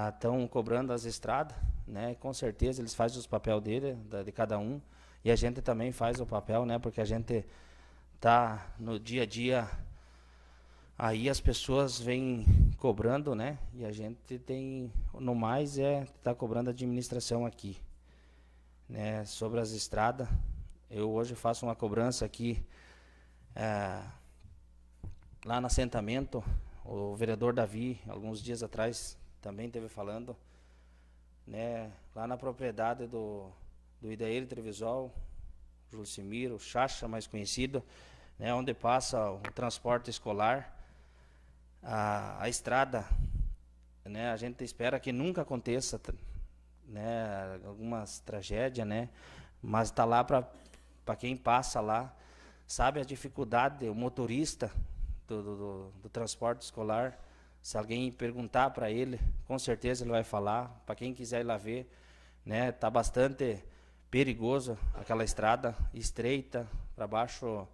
estão cobrando as estradas, né, com certeza eles fazem os papel dele, de cada um, e a gente também faz o papel, né, porque a gente tá no dia a dia, aí as pessoas vêm cobrando, né, e a gente tem, no mais, tá cobrando a administração aqui, né, sobre as estradas. Eu hoje faço uma cobrança aqui, lá no assentamento, o vereador Davi, alguns dias atrás, também esteve falando, né, lá na propriedade do Idair Trevisol, Julicimiro, Chacha, mais conhecido, né, onde passa o transporte escolar, a estrada, né, a gente espera que nunca aconteça, né, algumas tragédias, né, mas está lá para quem passa lá, sabe a dificuldade, o motorista do transporte escolar, se alguém perguntar para ele, com certeza ele vai falar, para quem quiser ir lá ver, né, tá bastante perigoso aquela estrada, estreita, para baixo,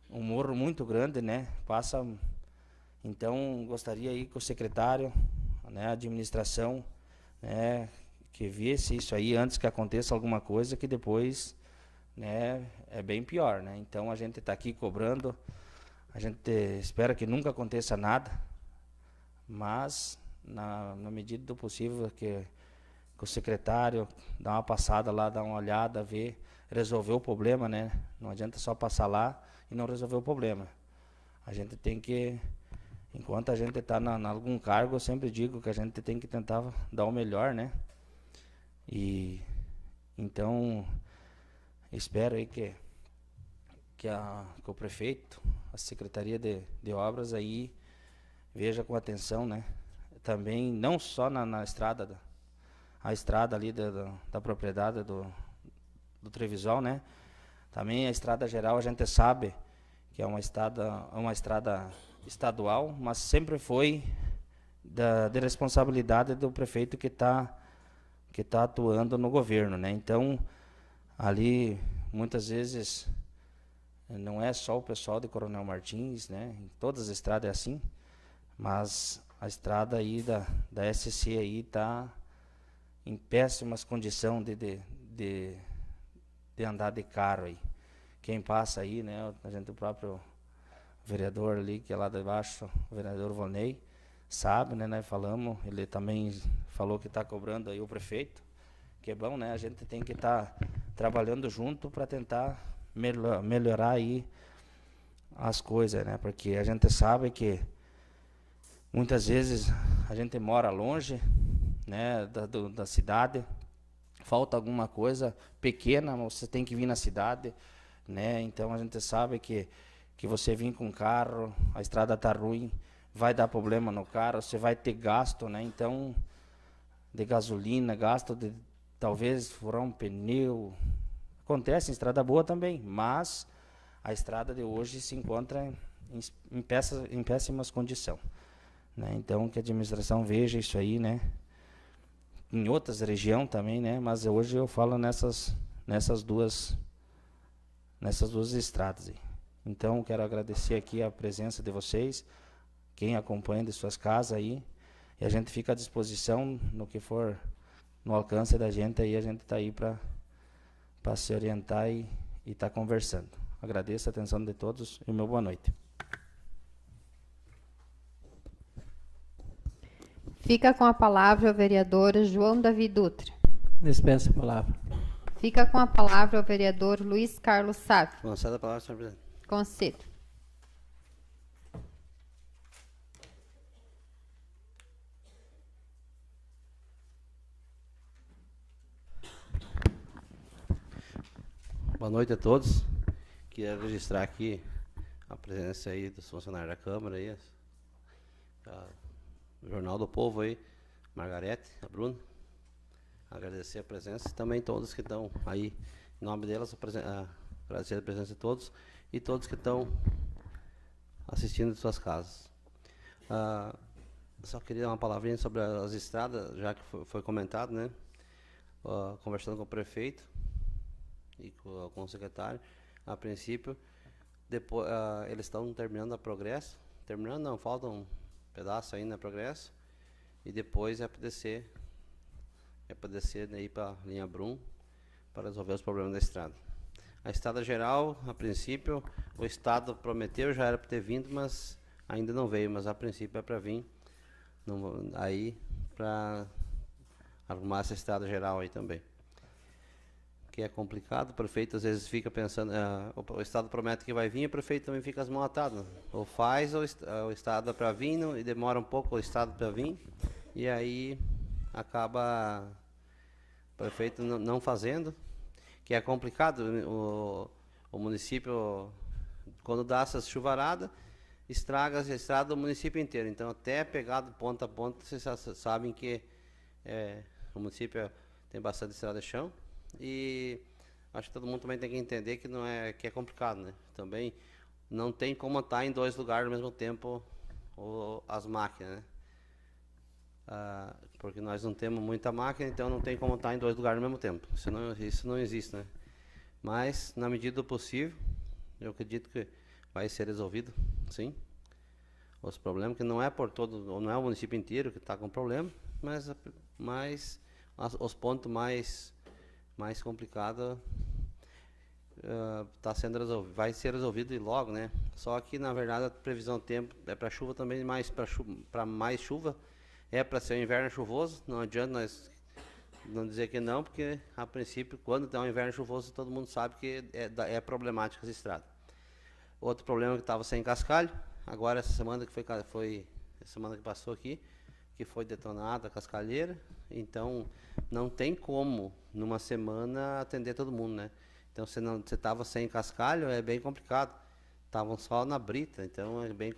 um morro muito grande, né, passa. Então, gostaria aí que o secretário, né, a administração, né, que visse isso aí antes que aconteça alguma coisa, que depois, né, é bem pior, né. Então, a gente está aqui cobrando, a gente espera que nunca aconteça nada, mas, na medida do possível, que o secretário dá uma passada lá, dá uma olhada, ver, resolver o problema, né. Não adianta só passar lá e não resolver o problema. A gente tem que... Enquanto a gente está em algum cargo, eu sempre digo que a gente tem que tentar dar o melhor, né? E então espero aí que o prefeito, a Secretaria de Obras aí veja com atenção, né? Também não só na estrada, a estrada ali da propriedade do Trevisol, né? Também a estrada geral a gente sabe que é uma estrada estadual, mas sempre foi de responsabilidade do prefeito que tá atuando no governo, né? Então, ali, muitas vezes, não é só o pessoal de Coronel Martins, né? Em todas as estradas é assim, mas a estrada aí da SC aí tá em péssimas condições de andar de carro aí. Quem passa aí, né? O próprio vereador ali, que é lá de baixo, o vereador Volney, sabe, né, nós falamos, ele também falou que está cobrando aí o prefeito, que é bom, né, a gente tem que estar trabalhando junto para tentar melhorar aí as coisas, né, porque a gente sabe que muitas vezes a gente mora longe, né, da cidade, falta alguma coisa pequena, você tem que vir na cidade, né, então a gente sabe que você vir com carro, a estrada tá ruim, vai dar problema no carro, você vai ter gasto, né? Então, de gasolina, gasto de talvez furar um pneu. Acontece em estrada boa também, mas a estrada de hoje se encontra em péssimas condições, né? Então, que a administração veja isso aí, né? Em outras regiões também, né? Mas hoje eu falo nessas duas estradas aí. Então, quero agradecer aqui a presença de vocês, quem acompanha de suas casas aí, e a gente fica à disposição no que for no alcance da gente aí, a gente está aí para se orientar e estar conversando. Agradeço a atenção de todos e meu boa noite. Fica com a palavra o vereador João Davi Dutra. Dispensa a palavra. Fica com a palavra o vereador Luiz Carlos Sávio. Conceda a palavra, senhor presidente. Concedo. Boa noite a todos. Queria registrar aqui a presença aí dos funcionários da Câmara aí, do Jornal do Povo aí, Margarete, a Bruna. Agradecer a presença e também todos que estão aí, em nome delas, agradecer a presença de todos e todos que estão assistindo de suas casas. Só queria dar uma palavrinha sobre as estradas, já que foi comentado, né? Conversando com o prefeito e com o secretário, a princípio, depois, eles estão terminando a Progresso, terminando não, falta um pedaço ainda na Progresso, e depois é para descer daí para a linha Brum, para resolver os problemas da estrada. A estrada geral, a princípio, o Estado prometeu, já era para ter vindo, mas ainda não veio, mas a princípio é para vir, aí para arrumar essa estrada geral aí também. Que é complicado, o prefeito às vezes fica pensando, o Estado promete que vai vir, o prefeito também fica as mãos atadas. Ou faz, ou o Estado é para vir, e demora um pouco o Estado para vir, e aí acaba o prefeito não fazendo, que é complicado. O município, quando dá essas chuvaradas, estraga a estrada do município inteiro. Então, até pegado ponta a ponta, vocês sabem que o município tem bastante estrada de chão. E acho que todo mundo também tem que entender que é complicado, né? Também não tem como estar em dois lugares ao mesmo tempo as máquinas, né? Porque nós não temos muita máquina, então não tem como estar em dois lugares ao mesmo tempo. Isso não existe, né? Mas, na medida do possível, eu acredito que vai ser resolvido, sim. Os problemas, que não é não é o município inteiro que está com problema, mas os pontos mais complicado está sendo resolvido, vai ser resolvido e logo, né? Só que na verdade a previsão do tempo é para chuva também, mais para mais chuva, é para ser um inverno chuvoso. Não adianta nós não dizer que não, porque a princípio quando tem um inverno chuvoso todo mundo sabe que é problemático as estradas. Outro problema que estava sem cascalho, agora essa semana que a semana que passou aqui, que foi detonada a cascalheira, então não tem como numa semana atender todo mundo, né? Então você estava sem cascalho, é bem complicado. Estavam só na brita, então é bem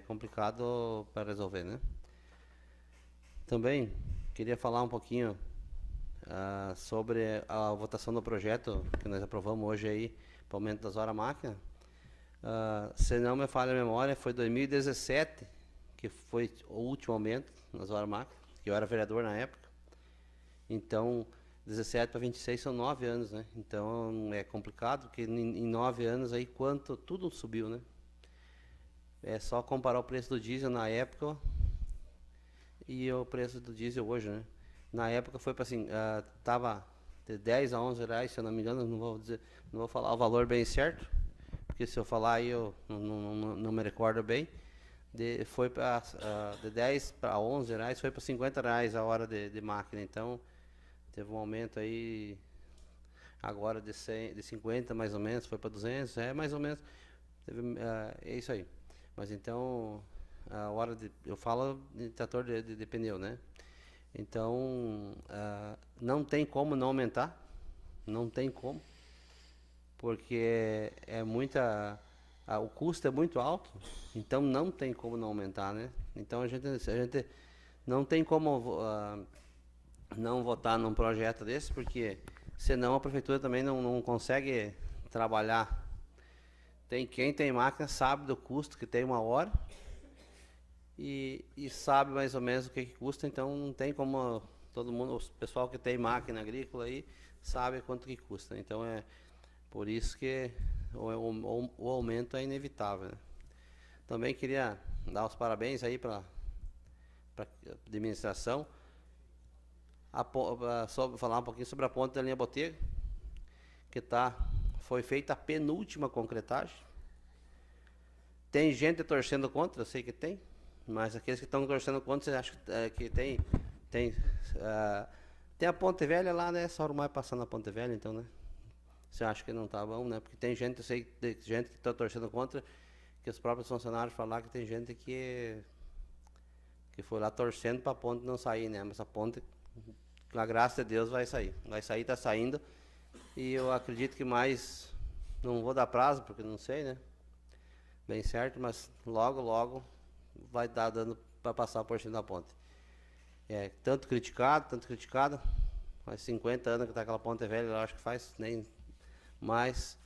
complicado para resolver, né? Também queria falar um pouquinho sobre a votação do projeto que nós aprovamos hoje aí para o aumento das horas máquina. Se não me falha a memória, foi 2017 que foi o último aumento nas horas máquina, que eu era vereador na época. Então, 17 para 26 são 9 anos, né? Então, é complicado, porque em 9 anos aí tudo subiu, né? É só comparar o preço do diesel na época e o preço do diesel hoje, né? Na época foi para assim, tava de 10 a 11 reais, se eu não me engano, não vou falar o valor bem certo, porque se eu falar aí eu não me recordo bem. Foi de 10 para 11 reais, foi para 50 reais a hora de máquina. Então, teve um aumento aí, agora de 50 mais ou menos, foi para 200, mais ou menos, é isso aí. Mas então, a hora eu falo de trator de pneu, né? Então, não tem como não aumentar, não tem como, porque o custo é muito alto, então não tem como não aumentar, né? Então a gente não tem como não votar num projeto desse, porque senão a prefeitura também não consegue trabalhar. Quem tem máquina sabe do custo que tem uma hora, e sabe mais ou menos o que custa, então não tem como todo mundo, o pessoal que tem máquina agrícola aí, sabe quanto que custa. Então é por isso que o aumento é inevitável, né? Também queria dar os parabéns aí para a administração, falar um pouquinho sobre a ponte da linha Botega, que foi feita a penúltima concretagem. Tem gente torcendo contra, eu sei que tem, mas aqueles que estão torcendo contra, você acha que tem a Ponte Velha lá, né? Só mais passando a Ponte Velha, então, né? Você acha que não tá bom, né? Porque tem gente, eu sei que tem gente que está torcendo contra, que os próprios funcionários falaram que tem gente que foi lá torcendo para a ponte não sair, né? Mas a ponte, com a graça de Deus, vai sair. Vai sair, está saindo. E eu acredito que mais, não vou dar prazo, porque não sei, né? Bem certo, mas logo vai dar dando para passar por cima da ponte. É tanto criticado, faz 50 anos que está aquela ponte velha, eu acho que faz nem mais,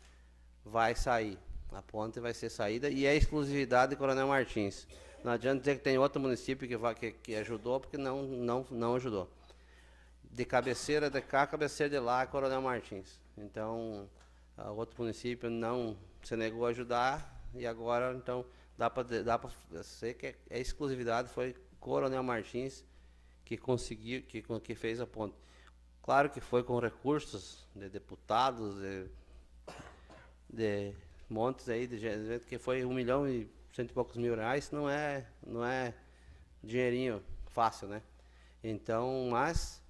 vai sair. A ponte vai ser saída e é exclusividade de Coronel Martins. Não adianta dizer que tem outro município que ajudou, porque não ajudou. De cabeceira de cá, cabeceira de lá, Coronel Martins. Então, outro município não se negou a ajudar e agora, então, dá para ser que é exclusividade, foi Coronel Martins que conseguiu, que fez a ponte. Claro que foi com recursos de deputados, de montes aí de gente, que foi 1 milhão e cento e poucos mil reais, não é dinheirinho fácil, né? Então, mas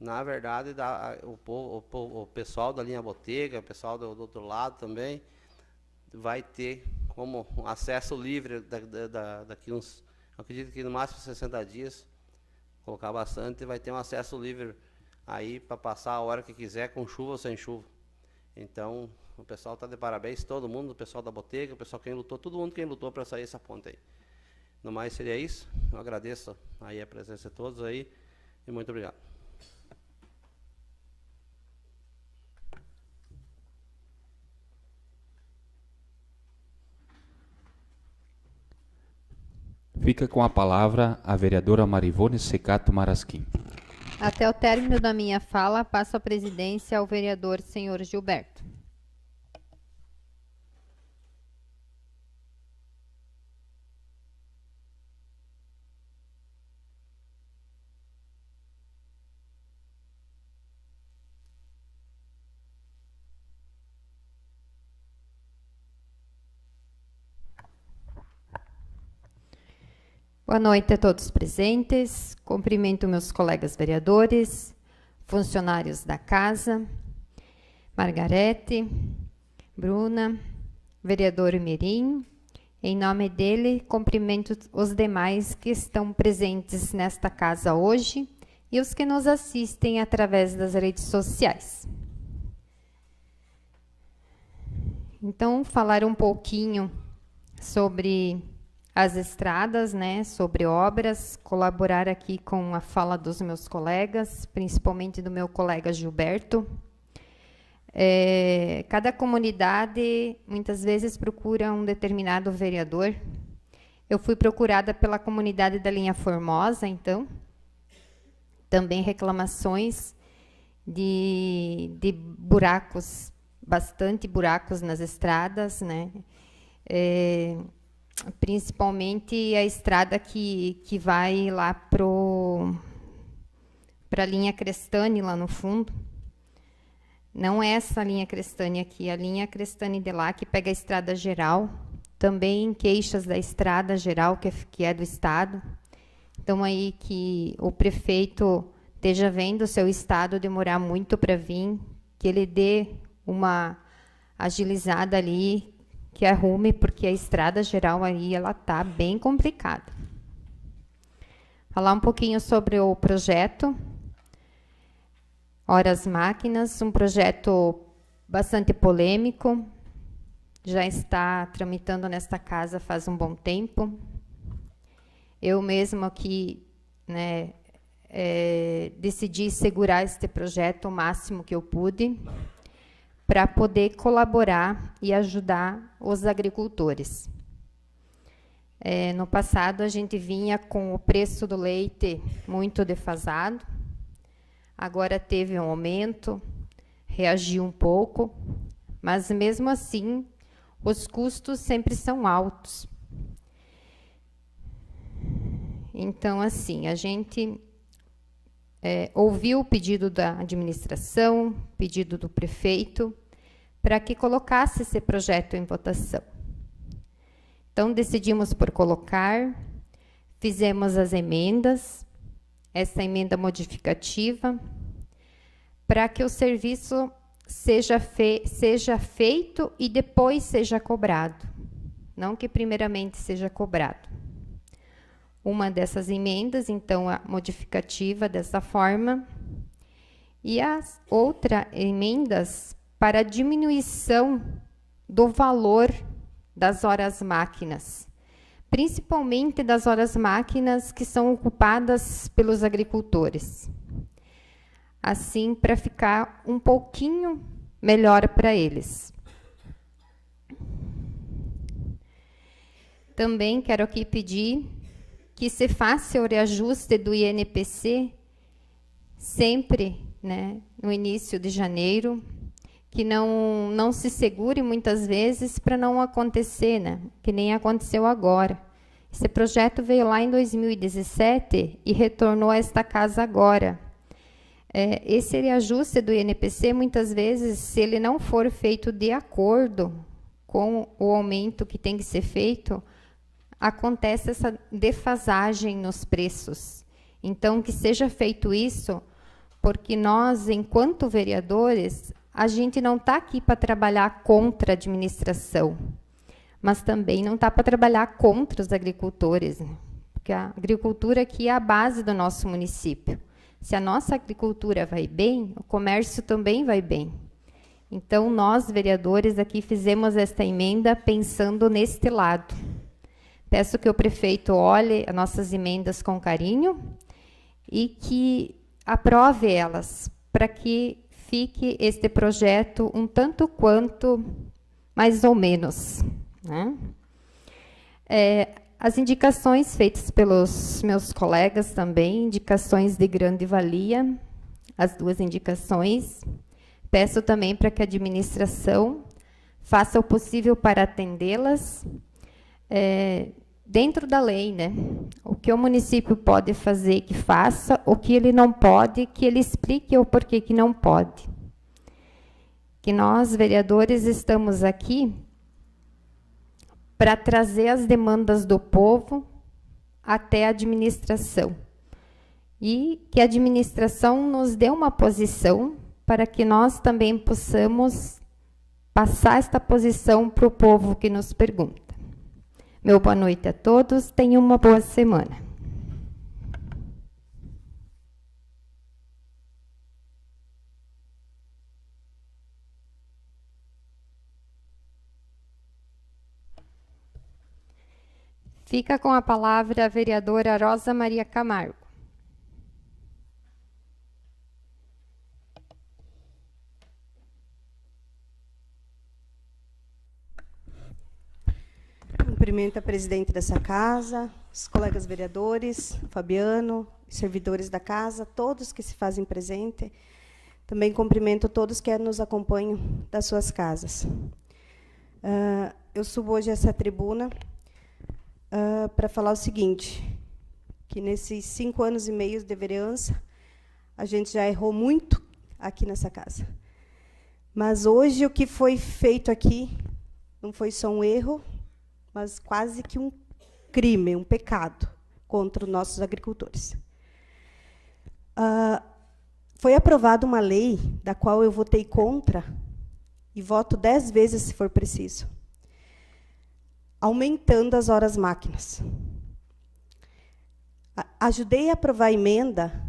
na verdade o pessoal da linha Botega, o pessoal do outro lado também vai ter como acesso livre daqui uns, acredito que no máximo 60 dias, colocar bastante, vai ter um acesso livre aí para passar a hora que quiser, com chuva ou sem chuva. Então, o pessoal está de parabéns, todo mundo, o pessoal da Botega, o pessoal quem lutou, todo mundo quem lutou para sair essa ponte aí. No mais seria isso, eu agradeço aí a presença de todos aí e muito obrigado. Fica com a palavra a vereadora Marivone Secato Marasquim. Até o término da minha fala, passo a presidência ao vereador senhor Gilberto. Boa noite a todos presentes. Cumprimento meus colegas vereadores, funcionários da casa, Margarete, Bruna, vereador Mirim. Em nome dele, cumprimento os demais que estão presentes nesta casa hoje e os que nos assistem através das redes sociais. Então, falar um pouquinho sobre as estradas, né, sobre obras, colaborar aqui com a fala dos meus colegas, principalmente do meu colega Gilberto. Cada comunidade, muitas vezes, procura um determinado vereador. Eu fui procurada pela comunidade da Linha Formosa, então, também reclamações de buracos, bastante buracos nas estradas, né, principalmente a estrada que vai lá para a linha Crestane, lá no fundo. Não é essa linha Crestane aqui, a linha Crestane de lá, que pega a estrada geral. Também queixas da estrada geral, que é do Estado. Então, aí que o prefeito esteja vendo o seu Estado demorar muito para vir, que ele dê uma agilizada ali, que arrume, porque a estrada geral aí ela está bem complicada. Falar um pouquinho sobre o projeto Horas Máquinas, um projeto bastante polêmico, já está tramitando nesta casa faz um bom tempo. Eu mesmo aqui, né, decidi segurar este projeto o máximo que eu pude, para poder colaborar e ajudar os agricultores. No passado, a gente vinha com o preço do leite muito defasado. Agora teve um aumento, reagiu um pouco, mas, mesmo assim, os custos sempre são altos. Então, assim, a gente ouviu o pedido da administração, pedido do prefeito, para que colocasse esse projeto em votação. Então, decidimos por colocar, fizemos as emendas, essa emenda modificativa, para que o serviço seja feito e depois seja cobrado, não que primeiramente seja cobrado. Uma dessas emendas, então, a modificativa dessa forma, e as outras emendas para diminuição do valor das horas máquinas, principalmente das horas máquinas que são ocupadas pelos agricultores. Assim, para ficar um pouquinho melhor para eles. Também quero aqui pedir que se faça o reajuste do INPC sempre, né, no início de janeiro, que não se segure muitas vezes para não acontecer, né, que nem aconteceu agora. Esse projeto veio lá em 2017 e retornou a esta casa agora. Esse reajuste do INPC, muitas vezes, se ele não for feito de acordo com o aumento que tem que ser feito, acontece essa defasagem nos preços. Então, que seja feito isso, porque nós, enquanto vereadores, a gente não está aqui para trabalhar contra a administração, mas também não está para trabalhar contra os agricultores, né? Porque a agricultura aqui é a base do nosso município. Se a nossa agricultura vai bem, o comércio também vai bem. Então, nós, vereadores, aqui fizemos esta emenda pensando neste lado. Peço que o prefeito olhe as nossas emendas com carinho e que aprove elas, para que fique este projeto um tanto quanto mais ou menos, né? As indicações feitas pelos meus colegas também, indicações de grande valia, as duas indicações. Peço também para que a administração faça o possível para atendê-las, dentro da lei, né? O que o município pode fazer, que faça, o que ele não pode, que ele explique o porquê que não pode. Que nós, vereadores, estamos aqui para trazer as demandas do povo até a administração. E que a administração nos dê uma posição para que nós também possamos passar esta posição para o povo que nos pergunta. Meu boa noite a todos, tenham uma boa semana. Fica com a palavra a vereadora Rosa Maria Camargo. Cumprimento a presidente dessa casa, os colegas vereadores, Fabiano, servidores da casa, todos que se fazem presente. Também cumprimento todos que nos acompanham das suas casas. Eu subo hoje a essa tribuna para falar o seguinte, que nesses 5 anos e meio de vereança, a gente já errou muito aqui nessa casa. Mas hoje o que foi feito aqui não foi só um erro, mas quase que um crime, um pecado contra os nossos agricultores. Foi aprovada uma lei da qual eu votei contra e voto 10 vezes se for preciso, aumentando as horas máquinas. Ajudei a aprovar a emenda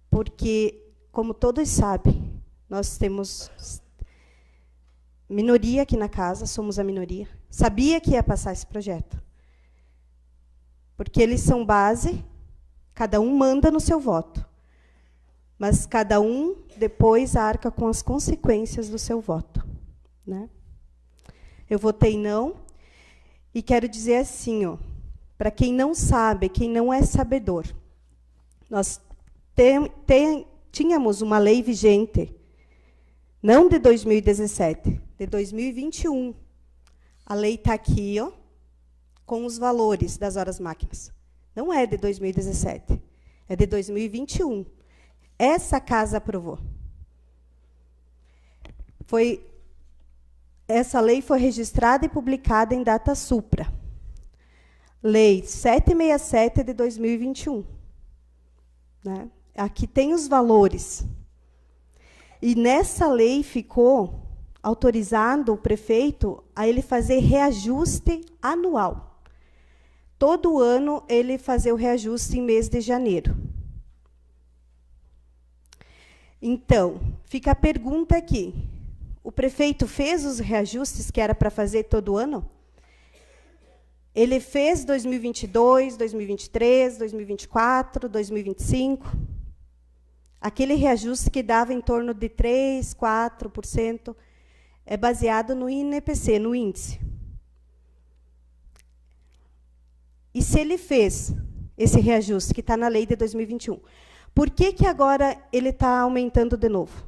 porque, como todos sabem, nós temos minoria aqui na casa, somos a minoria. Sabia que ia passar esse projeto. Porque eles são base, cada um manda no seu voto. Mas cada um depois arca com as consequências do seu voto, né? Eu votei não, e quero dizer assim, para quem não sabe, quem não é sabedor, nós tínhamos uma lei vigente, não de 2017, de 2021. A lei está aqui, ó, com os valores das horas máquinas. Não é de 2017, é de 2021. Essa casa aprovou. Essa lei foi registrada e publicada em data supra. Lei 767 de 2021. Né? Aqui tem os valores. E nessa lei ficou autorizado o prefeito a ele fazer reajuste anual. Todo ano ele fazia o reajuste em mês de janeiro. Então, fica a pergunta aqui. O prefeito fez os reajustes que era para fazer todo ano? Ele fez 2022, 2023, 2024, 2025. Aquele reajuste que dava em torno de 3%, 4%, é baseado no INPC, no índice. E se ele fez esse reajuste, que está na lei de 2021, por que agora ele está aumentando de novo?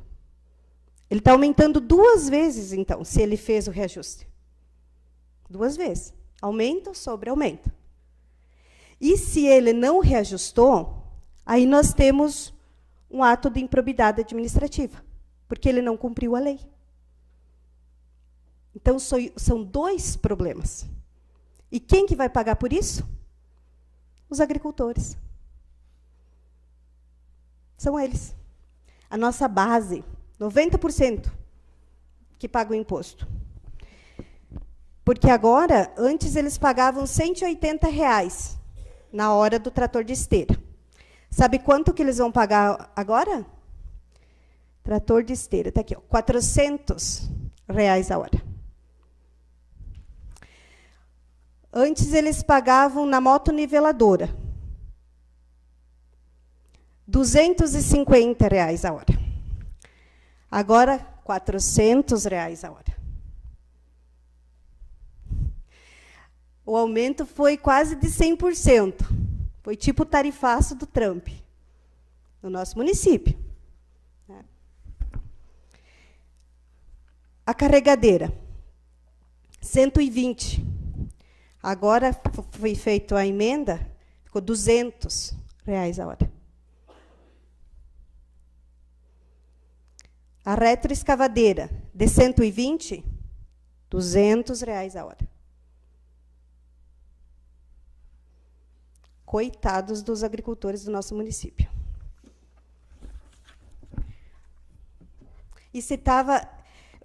Ele está aumentando 2 vezes, então, se ele fez o reajuste. 2 vezes. Aumento sobre aumento. E se ele não reajustou, aí nós temos um ato de improbidade administrativa, porque ele não cumpriu a lei. Então, são 2 problemas. E quem que vai pagar por isso? Os agricultores. São eles. A nossa base, 90% que paga o imposto. Porque agora, antes eles pagavam R$180 na hora do trator de esteira. Sabe quanto que eles vão pagar agora? Trator de esteira, está aqui, ó, R$400 a hora. Antes eles pagavam na motoniveladora R$250 a hora. Agora, R$400 a hora. O aumento foi quase de 100%. Foi tipo o tarifaço do Trump, no nosso município. A carregadeira, 120. Agora foi feita a emenda, ficou R$200 a hora. A retroescavadeira, de 120, R$200 a hora. Coitados dos agricultores do nosso município. E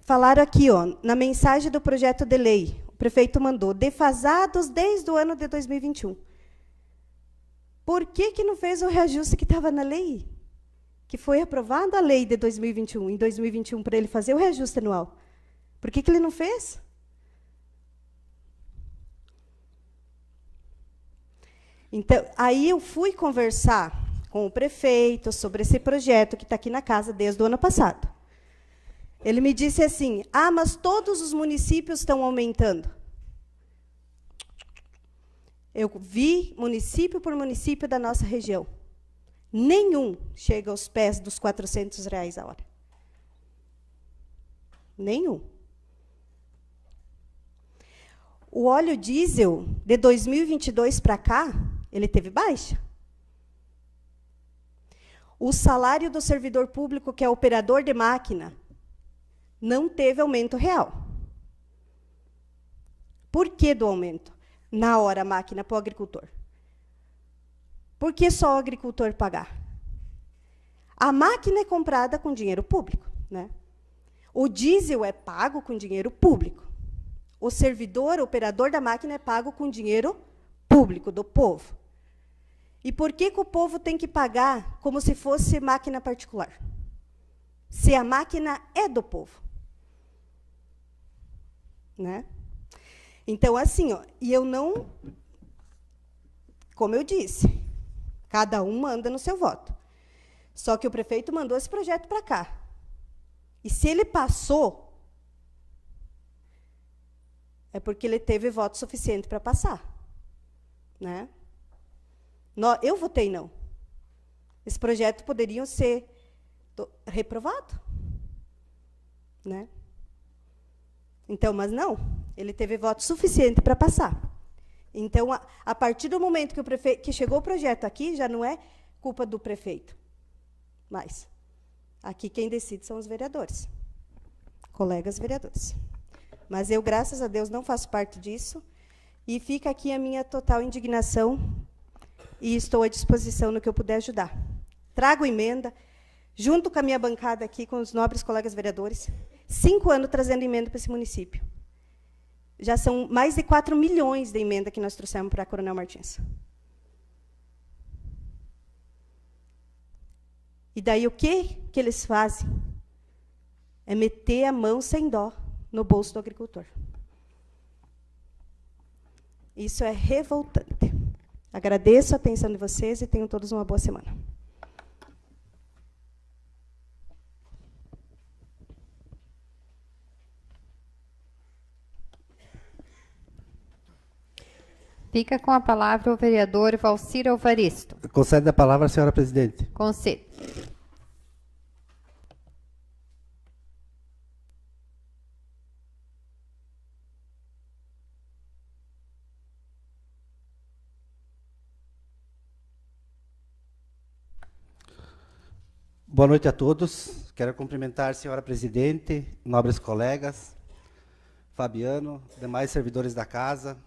falaram aqui, ó, na mensagem do projeto de lei, o prefeito mandou, defasados desde o ano de 2021. Por que não fez o reajuste que estava na lei? Que foi aprovada a lei de 2021, em 2021, para ele fazer o reajuste anual. Por que ele não fez? Então, aí eu fui conversar com o prefeito sobre esse projeto que está aqui na casa desde o ano passado. Ele me disse assim, mas todos os municípios estão aumentando. Eu vi município por município da nossa região. Nenhum chega aos pés dos R$400 a hora. Nenhum. O óleo diesel, de 2022 para cá, ele teve baixa. O salário do servidor público, que é operador de máquina, não teve aumento real. Por que do aumento? Na hora, a máquina para o agricultor. Por que só o agricultor pagar? A máquina é comprada com dinheiro público, né? O diesel é pago com dinheiro público. O servidor, o operador da máquina, é pago com dinheiro público, do povo. E por que o povo tem que pagar como se fosse máquina particular? Se a máquina é do povo. Né? Então, assim, ó, e eu não... Como eu disse, cada um manda no seu voto. Só que o prefeito mandou esse projeto para cá. E se ele passou, é porque ele teve voto suficiente para passar. né? Eu votei não. Esse projeto poderia ser reprovado, né? Então, mas não, ele teve voto suficiente para passar. Então, a partir do momento que chegou o projeto aqui, já não é culpa do prefeito. Mas aqui quem decide são os vereadores, colegas vereadores. Mas eu, graças a Deus, não faço parte disso. E fica aqui a minha total indignação e estou à disposição no que eu puder ajudar. Trago emenda, junto com a minha bancada aqui, com os nobres colegas vereadores, 5 anos trazendo emenda para esse município. Já são mais de 4 milhões de emenda que nós trouxemos para a Coronel Martins. E daí o que eles fazem? É meter a mão sem dó no bolso do agricultor. Isso é revoltante. Agradeço a atenção de vocês e tenham todos uma boa semana. Fica com a palavra o vereador Valcir Alvaristo. Concede a palavra à senhora presidente. Concedo. Boa noite a todos. Quero cumprimentar a senhora presidente, nobres colegas, Fabiano, demais servidores da casa,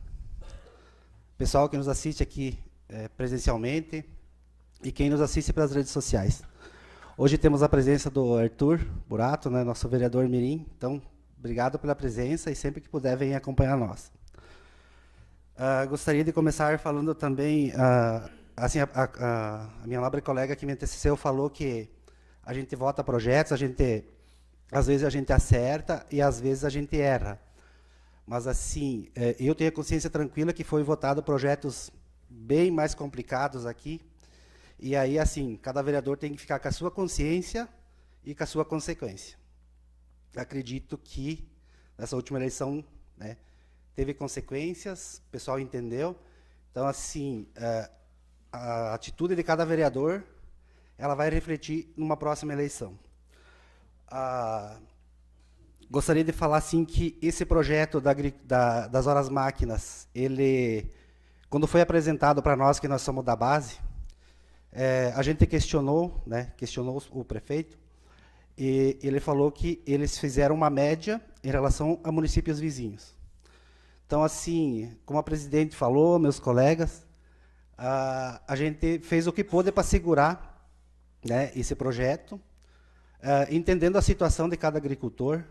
pessoal que nos assiste aqui presencialmente e quem nos assiste pelas redes sociais. Hoje temos a presença do Arthur Burato, né, nosso vereador mirim. Então, obrigado pela presença e sempre que puder, venha acompanhar nós. Gostaria de começar falando também, assim, a minha nobre colega que me antecedeu falou que a gente vota projetos, às vezes a gente acerta e às vezes a gente erra. Mas, assim, eu tenho a consciência tranquila que foi votado projetos bem mais complicados aqui. E aí, assim, cada vereador tem que ficar com a sua consciência e com a sua consequência. Acredito que, nessa última eleição, né, teve consequências, o pessoal entendeu. Então, assim, a atitude de cada vereador, ela vai refletir numa próxima eleição. Gostaria de falar assim que esse projeto das horas máquinas, ele, quando foi apresentado para nós, que nós somos da base, a gente questionou o prefeito, e ele falou que eles fizeram uma média em relação a municípios vizinhos. Então, assim, como a presidente falou, meus colegas, a gente fez o que pôde para segurar, né, esse projeto, entendendo a situação de cada agricultor.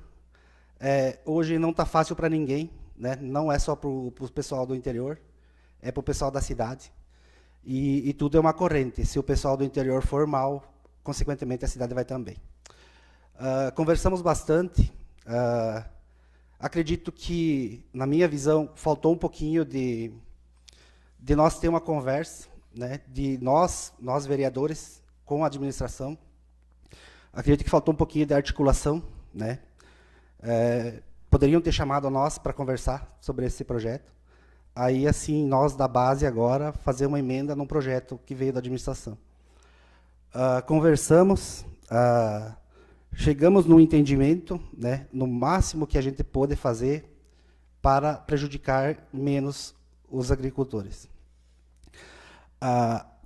Hoje não está fácil para ninguém, né? Não é só para o pessoal do interior, é para o pessoal da cidade. E tudo é uma corrente. Se o pessoal do interior for mal, consequentemente a cidade vai também. Conversamos bastante. Acredito que, na minha visão, faltou um pouquinho de nós ter uma conversa, né? De nós vereadores, com a administração. Acredito que faltou um pouquinho de articulação, né? Poderiam ter chamado nós para conversar sobre esse projeto. Aí, assim, nós da base agora fazer uma emenda num projeto que veio da administração. Conversamos, chegamos num entendimento, né, no máximo que a gente pôde fazer para prejudicar menos os agricultores.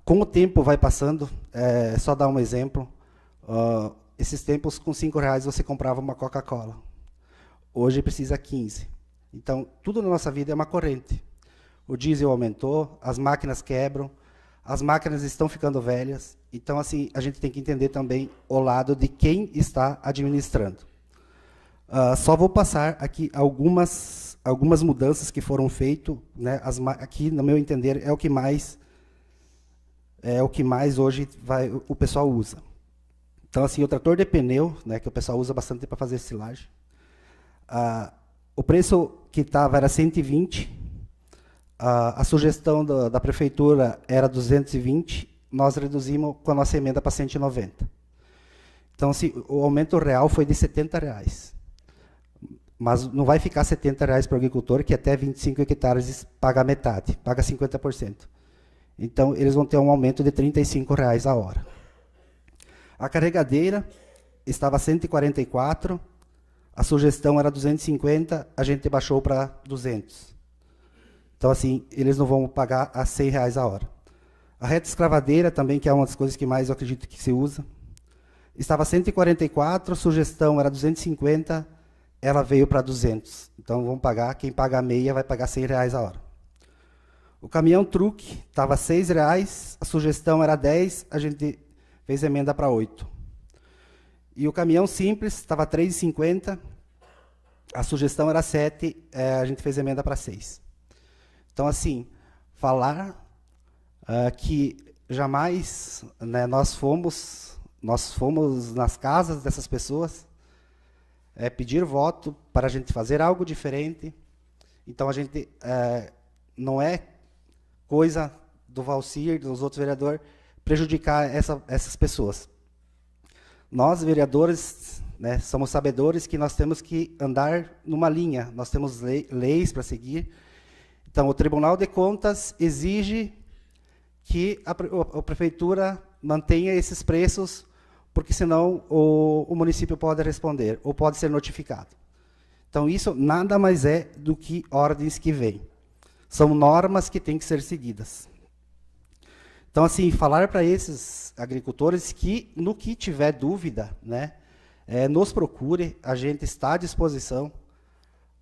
Com o tempo vai passando, só dar um exemplo, esses tempos com R$5 você comprava uma Coca-Cola. Hoje precisa 15. Então, tudo na nossa vida é uma corrente. O diesel aumentou, as máquinas quebram, as máquinas estão ficando velhas. Então, assim, a gente tem que entender também o lado de quem está administrando. Só vou passar aqui algumas mudanças que foram feitas, né? Aqui, no meu entender, é o que mais hoje o pessoal usa. Então, assim, o trator de pneu, né, que o pessoal usa bastante para fazer silagem, o preço que estava era 120, a sugestão da prefeitura era 220, nós reduzimos com a nossa emenda para 190. Então, assim, o aumento real foi de R$70. Mas não vai ficar R$70 para o agricultor, que até 25 hectares paga metade, paga 50%. Então, eles vão ter um aumento de R$ 35,00 a hora. A carregadeira estava 144, a sugestão era 250, a gente baixou para 200. Então, assim, eles não vão pagar a R$ 100,00 a hora. A reta escravadeira também, que é uma das coisas que mais eu acredito que se usa, estava 144, a sugestão era 250, ela veio para 200. Então, vamos pagar, quem paga a meia vai pagar R$ 100,00 a hora. O caminhão truque estava R$ 6,00, a sugestão era 10, a gente fez emenda para 8. E o caminhão simples estava R$ 3,50, a sugestão era 7, a gente fez emenda para 6. Então, assim, falar que jamais, né, nós fomos nas casas dessas pessoas, pedir voto para a gente fazer algo diferente. Então, a gente não é coisa do Valcir, dos outros vereadores, prejudicar essas pessoas. Nós, vereadores, né, somos sabedores que nós temos que andar numa linha, nós temos leis para seguir. Então, o Tribunal de Contas exige que a prefeitura mantenha esses preços, porque senão o município pode responder, ou pode ser notificado. Então, isso nada mais é do que ordens que vêm. São normas que têm que ser seguidas. Então, assim, falar para esses agricultores que, no que tiver dúvida, né, nos procure, a gente está à disposição.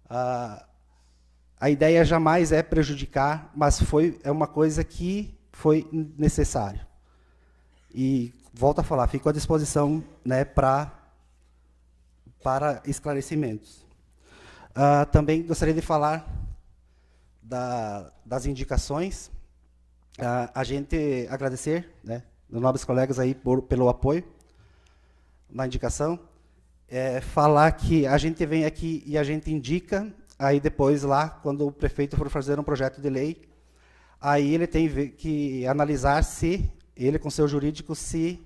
A ideia jamais é prejudicar, mas é uma coisa que foi necessário. E, volto a falar, fico à disposição, né, para esclarecimentos. Também gostaria de falar das indicações. A gente agradecer, né, os nobres colegas aí pelo apoio na indicação. Falar que a gente vem aqui e a gente indica, aí depois lá, quando o prefeito for fazer um projeto de lei, aí ele tem que analisar se, ele com seu jurídico, se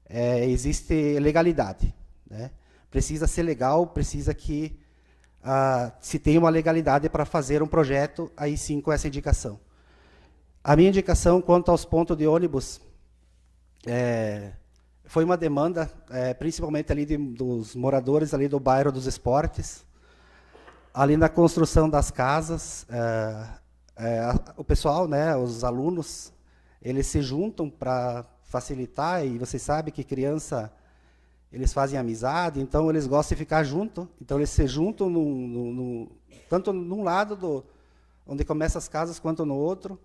existe legalidade, né? Precisa ser legal, precisa que se tem uma legalidade para fazer um projeto, aí sim com essa indicação. A minha indicação quanto aos pontos de ônibus foi uma demanda, principalmente ali dos moradores ali do bairro dos Esportes, ali na construção das casas. O pessoal, né, os alunos, eles se juntam para facilitar, e vocês sabem que criança, eles fazem amizade, então eles gostam de ficar junto, então eles se juntam tanto num lado onde começam as casas, quanto no outro.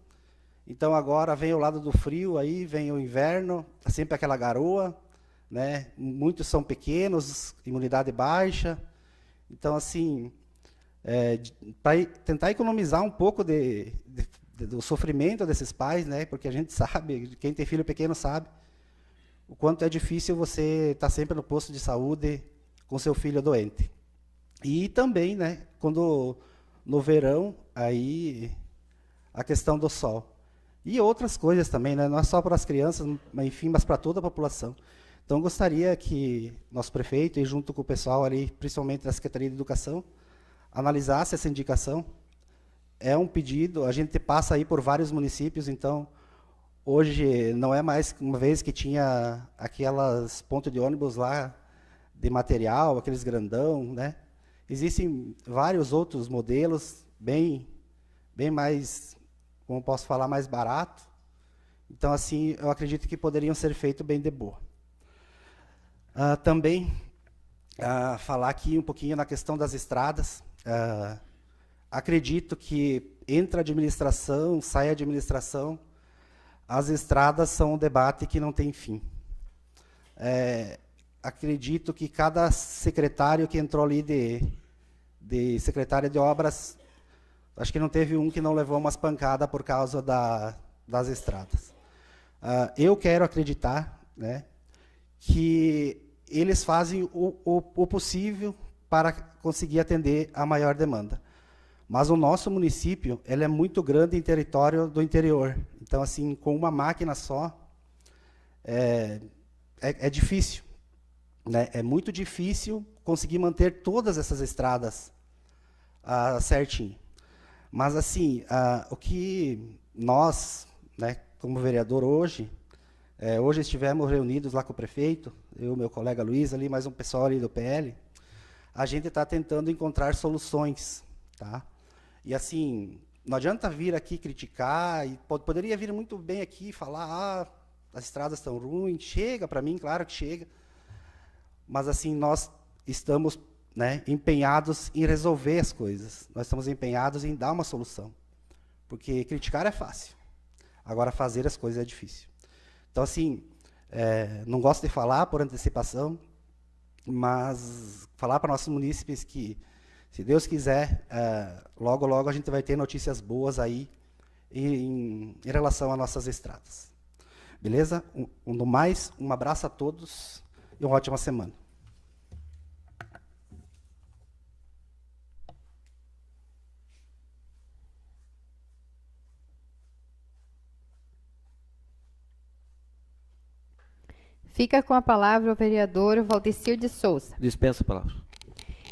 Então agora vem o lado do frio, aí vem o inverno, sempre aquela garoa, né? Muitos são pequenos, imunidade baixa. Então, assim, para tentar economizar um pouco do sofrimento desses pais, né? Porque a gente sabe, quem tem filho pequeno sabe, o quanto é difícil você estar sempre no posto de saúde com seu filho doente. E também, né, quando no verão, aí a questão do sol. E outras coisas também, né? Não é só para as crianças, mas, enfim, mas para toda a população. Então, gostaria que nosso prefeito, e junto com o pessoal ali, principalmente da Secretaria de Educação, analisasse essa indicação. É um pedido, a gente passa aí por vários municípios, então, hoje não é mais uma vez que tinha aquelas pontos de ônibus lá de material, aqueles grandão, né? Existem vários outros modelos, bem mais, como posso falar, mais barato. Então, assim, eu acredito que poderiam ser feitos bem de boa. Também, falar aqui um pouquinho na questão das estradas. Acredito que entra a administração, sai a administração, as estradas são um debate que não tem fim. Acredito que cada secretário que entrou ali de secretária de obras, acho que não teve um que não levou umas pancadas por causa das estradas. Eu quero acreditar, né, que eles fazem o possível para conseguir atender a maior demanda. Mas o nosso município, ele é muito grande em território do interior. Então, assim, com uma máquina só, é difícil, né? É muito difícil conseguir manter todas essas estradas certinho. Mas, assim, o que nós, né, como vereador hoje, hoje estivemos reunidos lá com o prefeito, eu, meu colega Luiz ali, mais um pessoal ali do PL, a gente está tentando encontrar soluções, tá? E assim, não adianta vir aqui criticar, e poderia vir muito bem aqui e falar, as estradas estão ruins, chega para mim, claro que chega, mas assim, nós estamos, né, empenhados em resolver as coisas, nós estamos empenhados em dar uma solução, porque criticar é fácil, agora fazer as coisas é difícil. Então assim, não gosto de falar por antecipação, mas falar para nossos munícipes que, se Deus quiser, logo, logo a gente vai ter notícias boas aí em relação às nossas estradas. Beleza? No mais, um abraço a todos e uma ótima semana. Fica com a palavra o vereador Valdecir de Souza. Dispensa a palavra.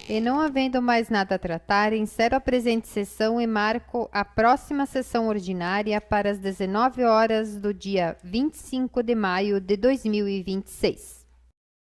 E não havendo mais nada a tratar, encerro a presente sessão e marco a próxima sessão ordinária para as 19 horas do dia 25 de maio de 2026.